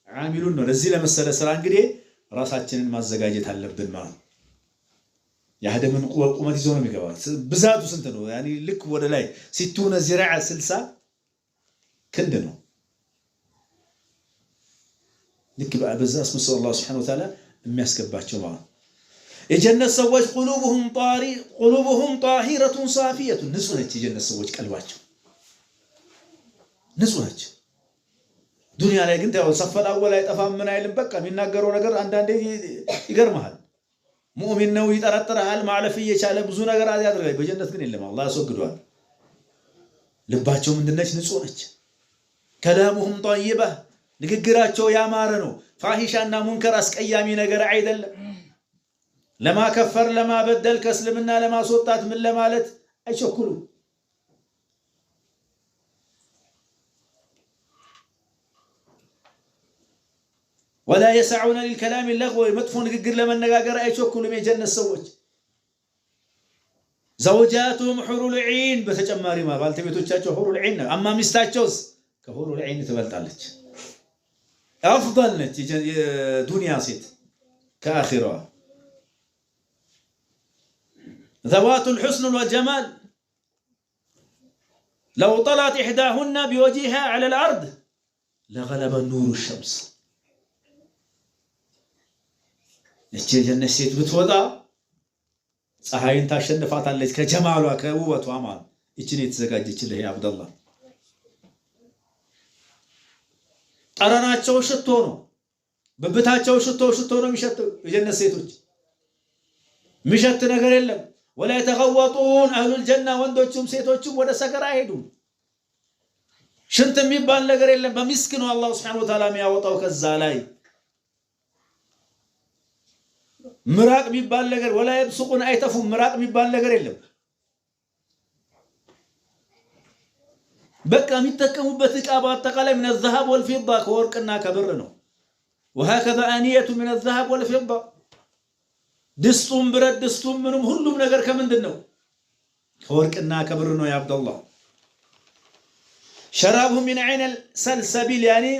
العاملون ነው። ለዚህ ለመሰለ ስራ እንግዲህ ራሳችንን ማዘጋጀት አለብን ማለት። የአደምን ቁመት ይዞ ነው የሚገባው። ብዛቱ ስንት ነው? ያኒ ልክ ወደ ላይ ሲቱነ ዚራዕ 60 ክንድ ነው። ልክ በዛ እስመ አላህ ሱብሓነሁ ወተዓላ የሚያስገባቸው ማለት የጀነት ሰዎች ቁሉቡሁም ጣሂረቱን ሳፊየቱን ንጹህ ነች። የጀነት ሰዎች ቀልባቸው ንጹህ ነች። ዱንያ ላይ ግን ታው ሰፈላው ላይ ጠፋም ምን አይልም። በቃ የሚናገረው ነገር አንዳንዴ ይገርማል። ሙእሚን ነው ይጠረጥራል፣ ማለፍ እየቻለ ብዙ ነገር ያደርጋል። በጀነት ግን የለም፣ አላህ ያስወግዷል። ልባቸው ምንድነች? ንጹህ ነች። ከላሙሁም ጠይባ ንግግራቸው ያማረ ነው። ፋሂሻና ሙንከር አስቀያሚ ነገር አይደለም። ለማከፈር ለማበደል ከእስልምና ለማስወጣት ምን ለማለት አይቸኩሉም። ولا يسعون للكلام اللغو مطفو ንግግር ለመነጋገር አይቸኩሉም የጀነት ሰዎች። ዘውጃቱም ሑሩል ዒን በተጨማሪ ባልተቤቶቻቸው ሑሩል ዒን ነው። አማ ሚስታቸውስ ከሑሩል ዒን ትበልጣለች፣ አፍضل ነች የዱንያ ሴት ከአኺራዋ። ذوات الحسن والجمال لو طلعت إحداهن بوجهها على الأرض لغلب النور الشمس. እቺ የጀነት ሴት ብትወጣ ፀሐይን ታሸንፋታለች ከጀማሏ ከውበቷ ማለት። እቺን የተዘጋጀችልህ ያ አብደላህ ጠረናቸው ሽቶ ነው፣ ብብታቸው ሽቶ ነው የሚሸተው የጀነት ሴቶች። ምሸት ነገር የለም። ወላ የተገወጡን አህሉል ጀና ወንዶቹም ሴቶቹም ወደ ሰገራ አይሄዱም። ሽንት የሚባል ነገር የለም። በሚስክ ነው አላህ ሱብሓነሁ ወተዓላ የሚያወጣው ከዛ ላይ ምራቅ የሚባል ነገር ወላ የብሱቁን አይተፉም። ምራቅ የሚባል ነገር የለም። በቃ የሚጠቀሙበት ዕቃ በአጠቃላይ من الذهب والفضة ከወርቅና ከብር ነው። وهكذا آنية من الذهب والفضة ድስቱም ብረት ድስቱም ምንም ሁሉም ነገር ከምንድን ነው? ከወርቅና ከብር ነው። ያ አብደላህ شرابهم من عين السلسبيل يعني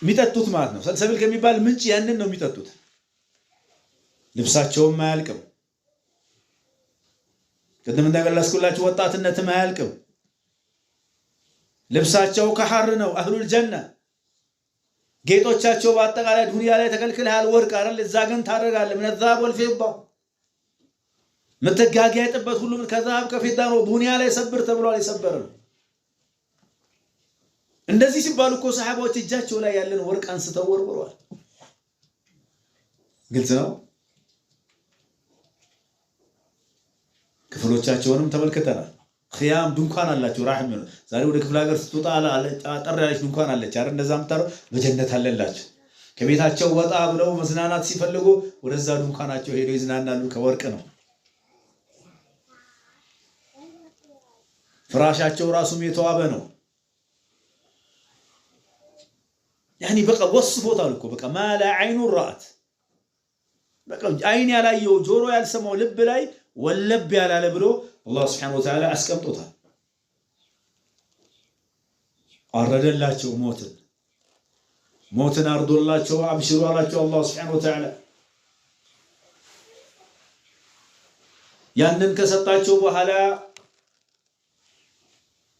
የሚጠጡት ማለት ነው። ሰልሰቢል ከሚባል ምንጭ ያንን ነው የሚጠጡት። ልብሳቸውም አያልቅም። ቅድም እንደገለጽኩላችሁ ወጣትነትም አያልቅም። ልብሳቸው ከሐር ነው። አህሉል ጀና ጌጦቻቸው በአጠቃላይ ዱንያ ላይ ተከልክለሃል። ወርቅ አይደል? እዛ ግን ታደርጋለህ። من الذهب والفضة መተጋጊያጥበት ሁሉም ከዛብ ከፊዳ ነው። ዱንያ ላይ ሰብር ተብሏል። ይሰበር ነው። እንደዚህ ሲባሉ እኮ ሰሃባዎች እጃቸው ላይ ያለን ወርቅ አንስተው ወርውረዋል። ግልጽ ነው። ክፍሎቻቸውንም ተመልክተናል። ኺያም ድንኳን አላቸው። ራህም ነው። ዛሬ ወደ ክፍለ ሀገር ስትወጣ ጠር ያለች ድንኳን አለች አይደል? እንደዛም ታሩ በጀነት አለላቸው። ከቤታቸው ወጣ ብለው መዝናናት ሲፈልጉ ወደዛ ድንኳናቸው ሄደው ይዝናናሉ። ከወርቅ ነው። ፍራሻቸው ራሱም የተዋበ ነው። ያኒ በቃ ወስፎታል እኮ በቃ ማላ አይኑ ራአት በቃ አይን ያላየው ጆሮ ያልሰማው ልብ ላይ ወለብ ያላለ ብሎ አላህ Subhanahu Wa Ta'ala አስቀምጦታል። አረደላቸው ሞትን አርዶላቸው አብሽሩ አላቸው አላህ Subhanahu Wa Ta'ala። ያንን ከሰጣቸው በኋላ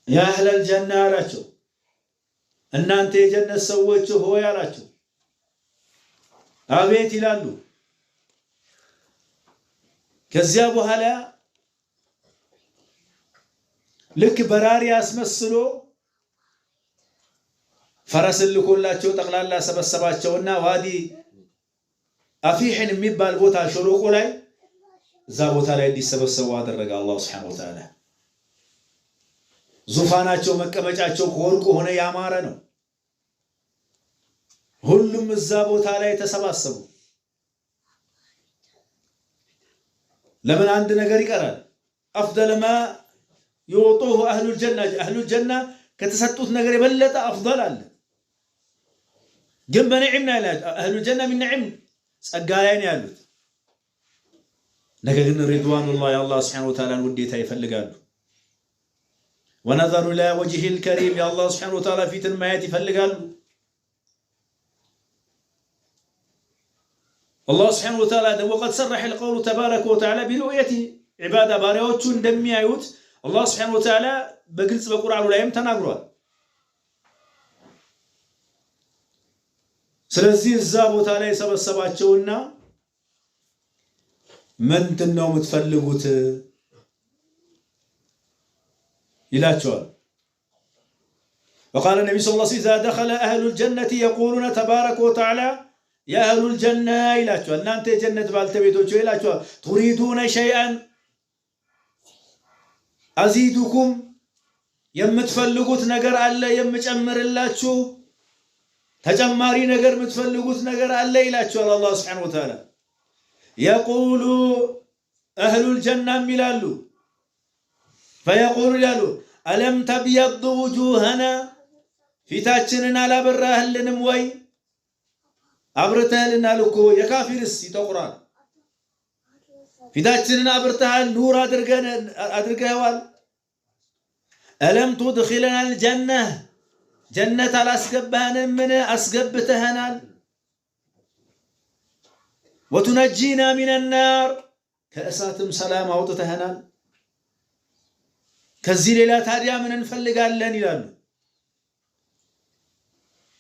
ያ አህለል ጀና አላቸው እናንተ የጀነት ሰዎች ሆይ አላቸው። አቤት ይላሉ። ከዚያ በኋላ ልክ በራሪ አስመስሎ ፈረስ ልኮላቸው ጠቅላላ ሰበሰባቸውና ዋዲ አፊህን የሚባል ቦታ ሸለቆ ላይ እዛ ቦታ ላይ እንዲሰበሰቡ አደረገ አላህ Subhanahu Wa Ta'ala። ዙፋናቸው መቀመጫቸው ከወርቅ ሆነ ያማረ ነው። ሁሉም እዛ ቦታ ላይ ተሰባሰቡ። ለምን አንድ ነገር ይቀራል። አፍضل ما يعطوه اهل الجنه ከተሰጡት ነገር የበለጠ አፍضل አለ። ግን በነዒምና ያላል اهل الجنه من نعم ጸጋ ላይ ነው ያሉት። ነገር ግን ሪድዋኑላህ የአላህ Subhanahu Wa Ta'ala ውዴታ ይፈልጋሉ። ونظر الى وجه الكريم يا الله سبحانه وتعالى في تنميات يفلقال الله سبحانه وتعالى وقد صرح القول تبارك وتعالى برؤيته عباده باريوቹ እንደሚያዩት الله سبحانه وتعالى በግልጽ በቁርአኑ ላይም ተናግሯል። ስለዚህ እዛ ቦታ ላይ ሰበሰባቸውና ምንድነው የምትፈልጉት ይላቸዋል። وقال النبي صلى الله عليه وسلم إذا دخل أهل الجنة يقولون تبارك وتعالى يا أهل الجنة ይላቸዋል። እናንተ የጀነት ባልተቤቶች ይላቸዋል። تريدون شيئا أزيدكم የምትፈልጉት ነገር አለ የምጨምርላችሁ ተጨማሪ ነገር የምትፈልጉት ነገር አለ ይላቸዋል አላህ Subhanahu Wa Ta'ala። يقول أهل الجنة ይላሉ فيقول له ألم تبيض وجوهنا ፊታችንን አላበራህልንም ወይ አብርተህልና ልኮ የካፊርስ ይጠቁራል። ፊታችንን አብርተሃል ኑር አድርገዋል። ألم تدخلنا الجنة جنة አላስገባህንም ምን አስገብተህናል። وتنجينا من النار ከእሳትም ሰላም አውጥተህናል። ከዚህ ሌላ ታዲያ ምን እንፈልጋለን ይላሉ።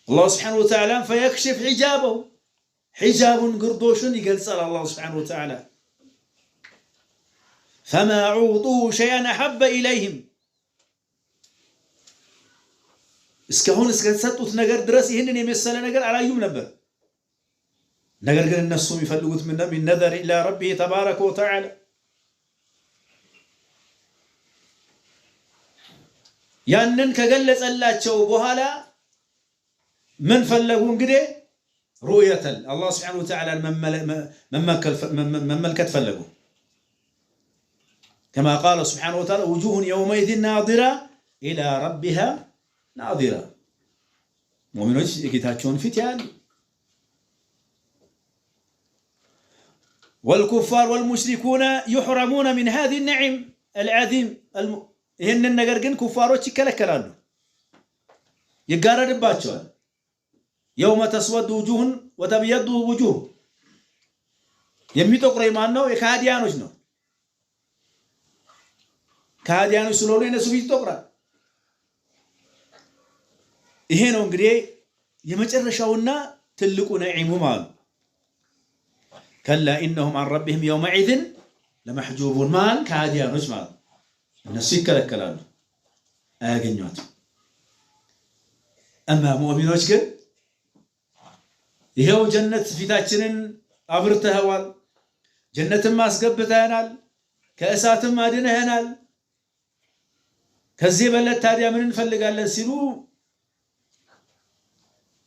الله سبحانه وتعالى فيكشف حجابه حجاب قردوشن يقلصل الله سبحانه وتعالى فما عوطوا شيئا أحب إليهم እስከሆነ እስከተሰጡት ነገር ድረስ ይሄንን የመሰለ ነገር አላዩም ነበር። ነገር ግን እነሱ የሚፈልጉት ምን ነው? ነዘር ኢላ ረቢህ ተባረከ ወተዓላ ያንን ከገለጸላቸው በኋላ ምን ፈለጉ እንግዲህ ሩእየተል አላህ ሱብሓነሁ ወተዓላ መመልከት ፈለጉ። ከማ ቃለ ሱብሓነሁ ወተዓላ ውጁሁን የውመኢዚን ናዚራ ኢላ ረቢሃ ናዚራ ሙእሚኖች የጌታቸውን ፊት ያያሉ። ወልኩፋር ወልሙሽሪኩነ ዩሕረሙነ ሚን ሃዚ ነዒም አልዓዚም ይህንን ነገር ግን ኩፋሮች ይከለከላሉ፣ ይጋረድባቸዋል። የውመ ተስወዱ ውጁሁን ወተብየዱ ውጁህ የሚጠቁረው ማን ነው? የካህዲያኖች ነው። ካህዲያኖች ስለሆኑ የነሱ ፊት ይጠቁራል። ይሄ ነው እንግዲህ የመጨረሻውና ትልቁ ነዒሙ ማለት ነው። ከላ ኢነሁም አን ረቢህም የውመኢዝን ለመሕጁቡን ማን? ካህዲያኖች ማለት ነው። እነሱ ይከለከላሉ፣ አያገኟትም። እማ ሙእሚኖች ግን ይሄው ጀነት ፊታችንን አብርተኸዋል፣ ጀነትም አስገብተኸናል፣ ከእሳትም አድነኸናል፣ ከዚህ በለት ታዲያ ምን እንፈልጋለን ሲሉ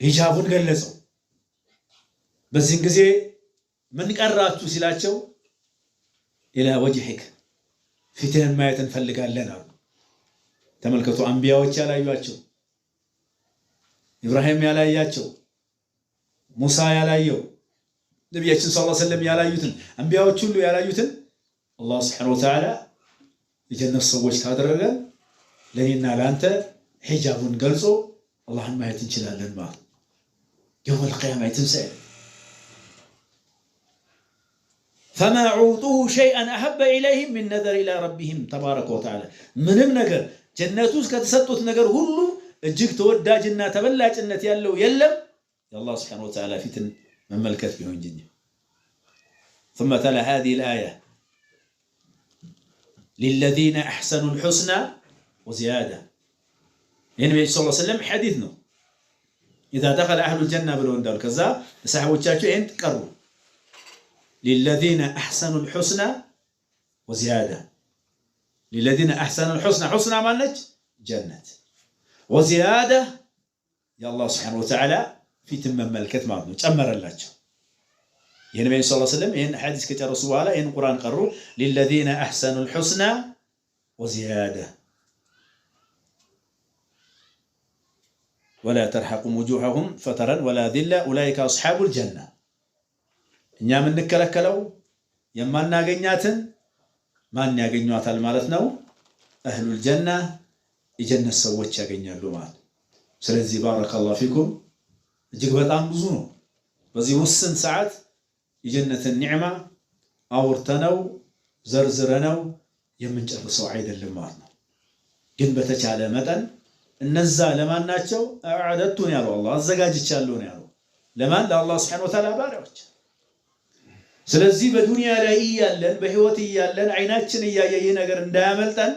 ሂጃቡን ገለጸው። በዚህ ጊዜ ምን ቀራችሁ ሲላቸው ኢላ ወጅሂክ ፊትህን ማየት እንፈልጋለን አሉ። ተመልከቱ፣ አንቢያዎች ያላዩአቸው፣ ኢብራሂም ያላያቸው፣ ሙሳ ያላየው፣ ነቢያችን ሰለላሁ ዐለይሂ ወሰለም ያላዩትን፣ አንቢያዎች ሁሉ ያላዩትን አላህ ሱብሓነሁ ወተዓላ የጀነት ሰዎች ካደረገን ለኔና ለአንተ ሂጃቡን ገልጾ አላህን ማየት እንችላለን ማለት የውመል ቂያማ ትንሣኤ فما عوطوه شيئا أحب إليهم من نظر إلى ربهم تبارك وتعالى ምንም ነገር ጀነት ውስጥ ከተሰጡት ነገር ሁሉ እጅግ ተወዳጅና ተበላጭነት ያለው የለም የአላህ Subhanahu Wa Ta'ala ፊትን መመልከት ቢሆን እንጂ ثم تلا هذه الآية للذين أحسنوا الحسنى وزيادة النبي صلى الله عليه وسلم حديث ነው إذا دخل أهل الجنة ብለው እንዳሉ ከዛ ሰሃቦቻቸው ይሄን ቀሩ للذين أحسنوا الحسنى وزيادة للذين أحسنوا الحسنى حسنى مالك جنة وزيادة يا الله سبحانه وتعالى في تم ملكة مالك أمر الله يا النبي صلى الله عليه وسلم إن حديث كتير رسول الله إن القرآن قروا للذين أحسنوا الحسنى وزيادة ولا ترحق وجوههم فترا ولا ذلة أولئك أصحاب الجنة እኛ የምንከለከለው የማናገኛትን ማን ያገኛታል ማለት ነው? አህሉል ጀና የጀነት ሰዎች ያገኛሉ ማለት። ስለዚህ ባረከላሁ ፊኩም እጅግ በጣም ብዙ ነው። በዚህ ውስን ሰዓት የጀነትን ኒዕማ አውርተነው ዘርዝረነው የምንጨርሰው አይደለም ማለት ነው። ግን በተቻለ መጠን እነዛ ለማን ናቸው? አዕደቱን ያለው አላህ አዘጋጅቻለሁ ነው ያለው። ለማን? ለአላህ ሱብሓነሁ ወተዓላ ባሪያዎች። ስለዚህ በዱንያ ላይ ያለን በህይወት ያለን አይናችን እያየ ይህ ነገር እንዳያመልጠን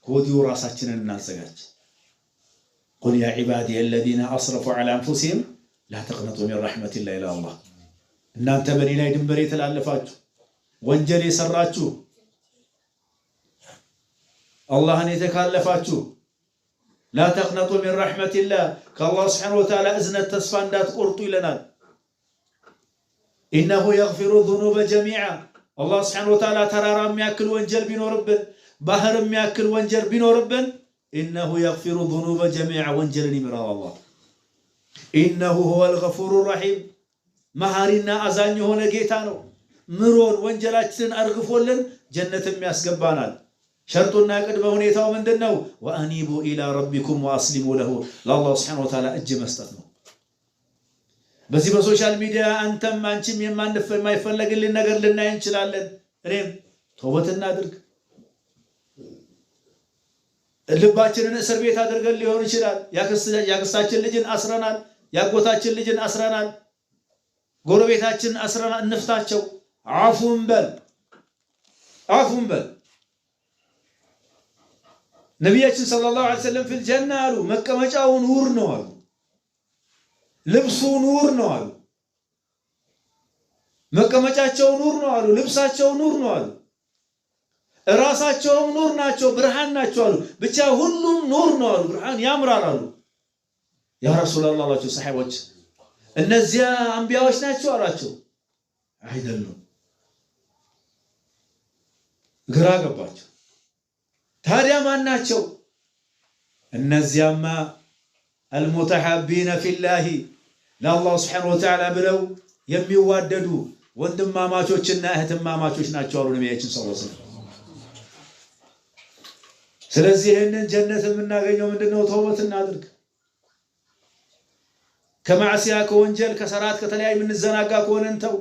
ከወዲሁ ራሳችንን እናዘጋጅ። ቁል ያ ዒባዲ الذين اسرفوا على انفسهم لا تقنطوا من رحمة الله الا الله እናንተ በኔ ላይ ድንበር የተላለፋችሁ ወንጀል የሰራችሁ አላህን የተካለፋችሁ لا تقنطوا من رحمة الله ከአላህ Subhanahu Wa Ta'ala እዝነት ተስፋ እንዳትቆርጡ ይለናል። إنه يغفر الذنوب جميعا الله سبحانه وتعالى ترارا مياكل وانجل بنوربن بحر مياكل وانجل بنوربن إنه يغفر الذنوب جميعا وانجل نمر الله إنه هو الغفور الرحيم مهارنا أزاني هنا جيتانو مرون وانجلاتن أرغفولن جنة مياسقبانا شرطنا قدمه نيتاو من دنو وأنيبوا إلى ربكم وأسلموا له لله سبحانه وتعالى أجم استثنو በዚህ በሶሻል ሚዲያ አንተም አንቺም የማይፈለግልን ነገር ልናይ እንችላለን። እኔም ተውበት እናድርግ። ልባችንን እስር ቤት አድርገን ሊሆን ይችላል። ያክስታችን ልጅን አስረናል፣ ያጎታችን ልጅን አስረናል፣ ጎረቤታችንን አስረናል። እንፍታቸው። አፉን በል ነቢያችን ሰለላሁ ዐለይሂ ወሰለም ፊል ጀና አሉ መቀመጫው ኑር ነው አሉ። ልብሱ ኑር ነው አሉ። መቀመጫቸው ኑር ነው አሉ። ልብሳቸው ኑር ነው አሉ። ራሳቸውም ኑር ናቸው፣ ብርሃን ናቸው አሉ። ብቻ ሁሉም ኑር ነው አሉ። ብርሃን ያምራል አሉ። ያ ረሱላህ አላቸው ሰሃቦች እነዚያ አንቢያዎች ናቸው አላቸው። አይደሉም። ግራ ገባቸው። ታዲያ ማን ናቸው? እነዚያማ አልሙተሐቢነ ፊላሂ ለአላህ ሱብሓነሁ ወተዓላ ብለው የሚዋደዱ ወንድማማቾችና እህትማማቾች ናቸው አሉ ነቢያችን ሰለላሁ ዐለይሂ ወሰለም። ስለዚህ ይህንን ጀነት የምናገኘው ምንድነው? ተውበት እናድርግ። ከማዕሲያ ከወንጀል ከሰራት ከተለያዩ የምንዘናጋ ከሆነ እንተው።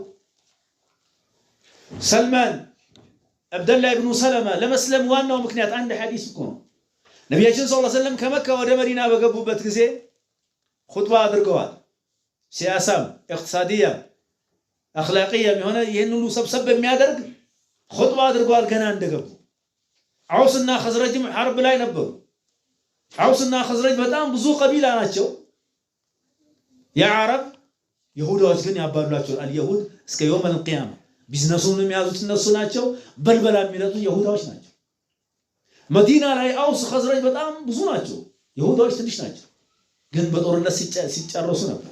ሰልማን አብደላህ ኢብኑ ሰለማ ለመስለም ዋናው ምክንያት አንድ ሐዲስ እኮ ነው። ነቢያችን ሰለላሁ ዐለይሂ ወሰለም ከመካ ወደ መዲና በገቡበት ጊዜ ኹጥባ አድርገዋል። ሲያሳም ኢቅቲሳዲያም አኽላቂያም የሆነ ይህን ሁሉ ሰብሰብ የሚያደርግ ኹጥባ አድርገዋል ገና እንደገቡ። አውስና ኸዝረጅም ሐርብ ላይ ነበሩ። አውስና ኸዝረጅ በጣም ብዙ ቀቢላ ናቸው። የዓረብ ይሁዳዎች ግን ያባሏቸው አልይሁድ እስከ የውም አልቂያማ ቢዝነሱን የሚያዙት እነሱ ናቸው። በልበላ የሚለጡ ይሁዳዎች ናቸው። መዲና ላይ አውስ ኸዝረጅ በጣም ብዙ ናቸው። ይሁዳዎች ትንሽ ናቸው። ግን በጦርነት ሲጨረሱ ነበር።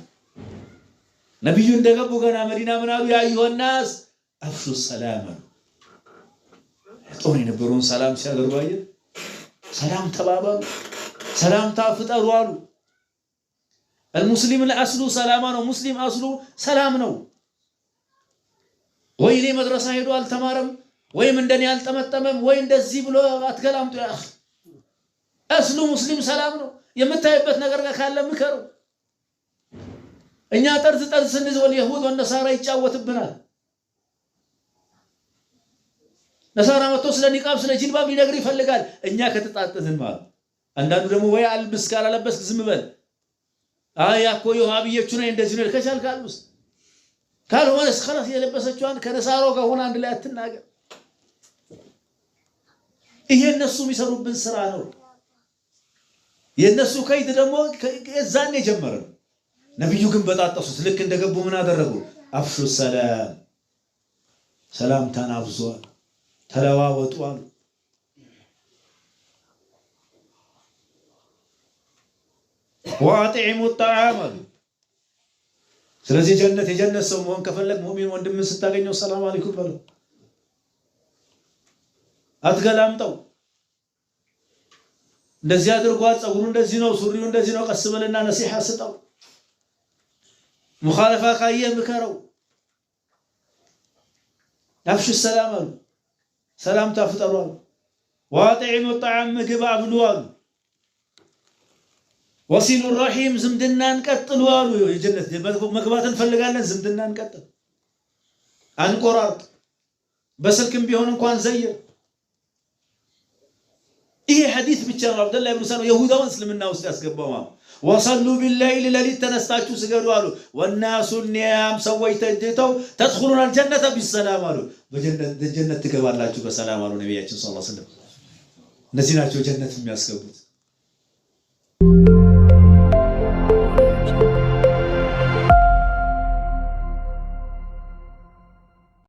ነብዩ እንደገቡ ገና መዲና ምን አሉ? ያ አዩሃ ናስ አፍሹ ሰላም አሉ። ጦር የነበረውን ሰላም ሲያደርጉ አየ። ሰላም ተባባሉ፣ ሰላምታ ፍጠሩ አሉ። المسلم الأصل سلاما ነው። ሙስሊም አስሉ ሰላም ነው። ወይ እኔ መድረሳ ሄዶ አልተማረም ወይም እንደኔ አልጠመጠመም ወይ እንደዚህ ብሎ አትገላምጡ። ያ አስሉ ሙስሊም ሰላም ነው። የምታይበት ነገር ካለ ምከሩ። እኛ ጠርዝ ስንዝወል ይሁድ ወነሳራ ይጫወትብናል። ነሳራ መጥቶ ስለ ኒቃብ ስለ ጂልባብ ሊነግር ይፈልጋል። እኛ ከተጣጣዝን ማለት አንዳንዱ ደግሞ ወይ አልብስ ካላለበስክ ዝም በል አያ እኮ የውሃብዮቹ ነው እንደዚህ ነው ከቻልክ አልብስ ካልሆነስ خلاص የለበሰችዋን ከነሳሮ ጋር ሆነ አንድ ላይ አትናገር። ይሄ እነሱ የሚሰሩብን ስራ ነው። የነሱ ከይድ ደግሞ ከዛኔ ጀመረ። ነብዩ ግን በጣጣሱት ልክ እንደገቡ ምን አደረጉ? አፍሹ ሰላም ሰላምታን አብዙ ተለዋወጡ አሉ። ወአጥዒሙ الطعام ስለዚህ የጀነት ሰው መሆን ከፈለግ ሙእሚን ወንድምን ስታገኘው ሰላም አለይኩም በለው። አትገላምጠው። እንደዚህ አድርጓል፣ ጸጉሩ እንደዚህ ነው፣ ሱሪው እንደዚህ ነው፣ ቀስ በልና ነሲሐ ስጠው። ሙኻለፋ ካየ ምከረው። አፍሹ ሰላም አሉ። ሰላምታ ፍጠሩ አሉ። ወአጥዒሙ الطعام ምግብ አብሉ አሉ። ወሲሉ الرحيم ዝምድናን ቀጥሉ አሉ። የጀነት መግባት እንፈልጋለን፣ ዝምድናን ቀጥል። አንቆራርጥ። በስልክም ቢሆን እንኳን ዘይር። ይሄ ሐዲስ ብቻ ነው አብደላህ ኢብኑ ሰለማ ይሁዳውን እስልምና ውስጥ ያስገባው። ወሰሉ ቢላይል ለሊት ተነስታችሁ ስገዱ አሉ። ወናሱ ኒያም ሰዎች ተጅተው ተድኹሉና الجنة بالسلام አሉ። በጀነት ትገባላችሁ በሰላም አሉ ነብያችን ሰለላሁ ዐለይሂ ወሰለም። እነዚህ ናቸው ጀነት የሚያስገቡት።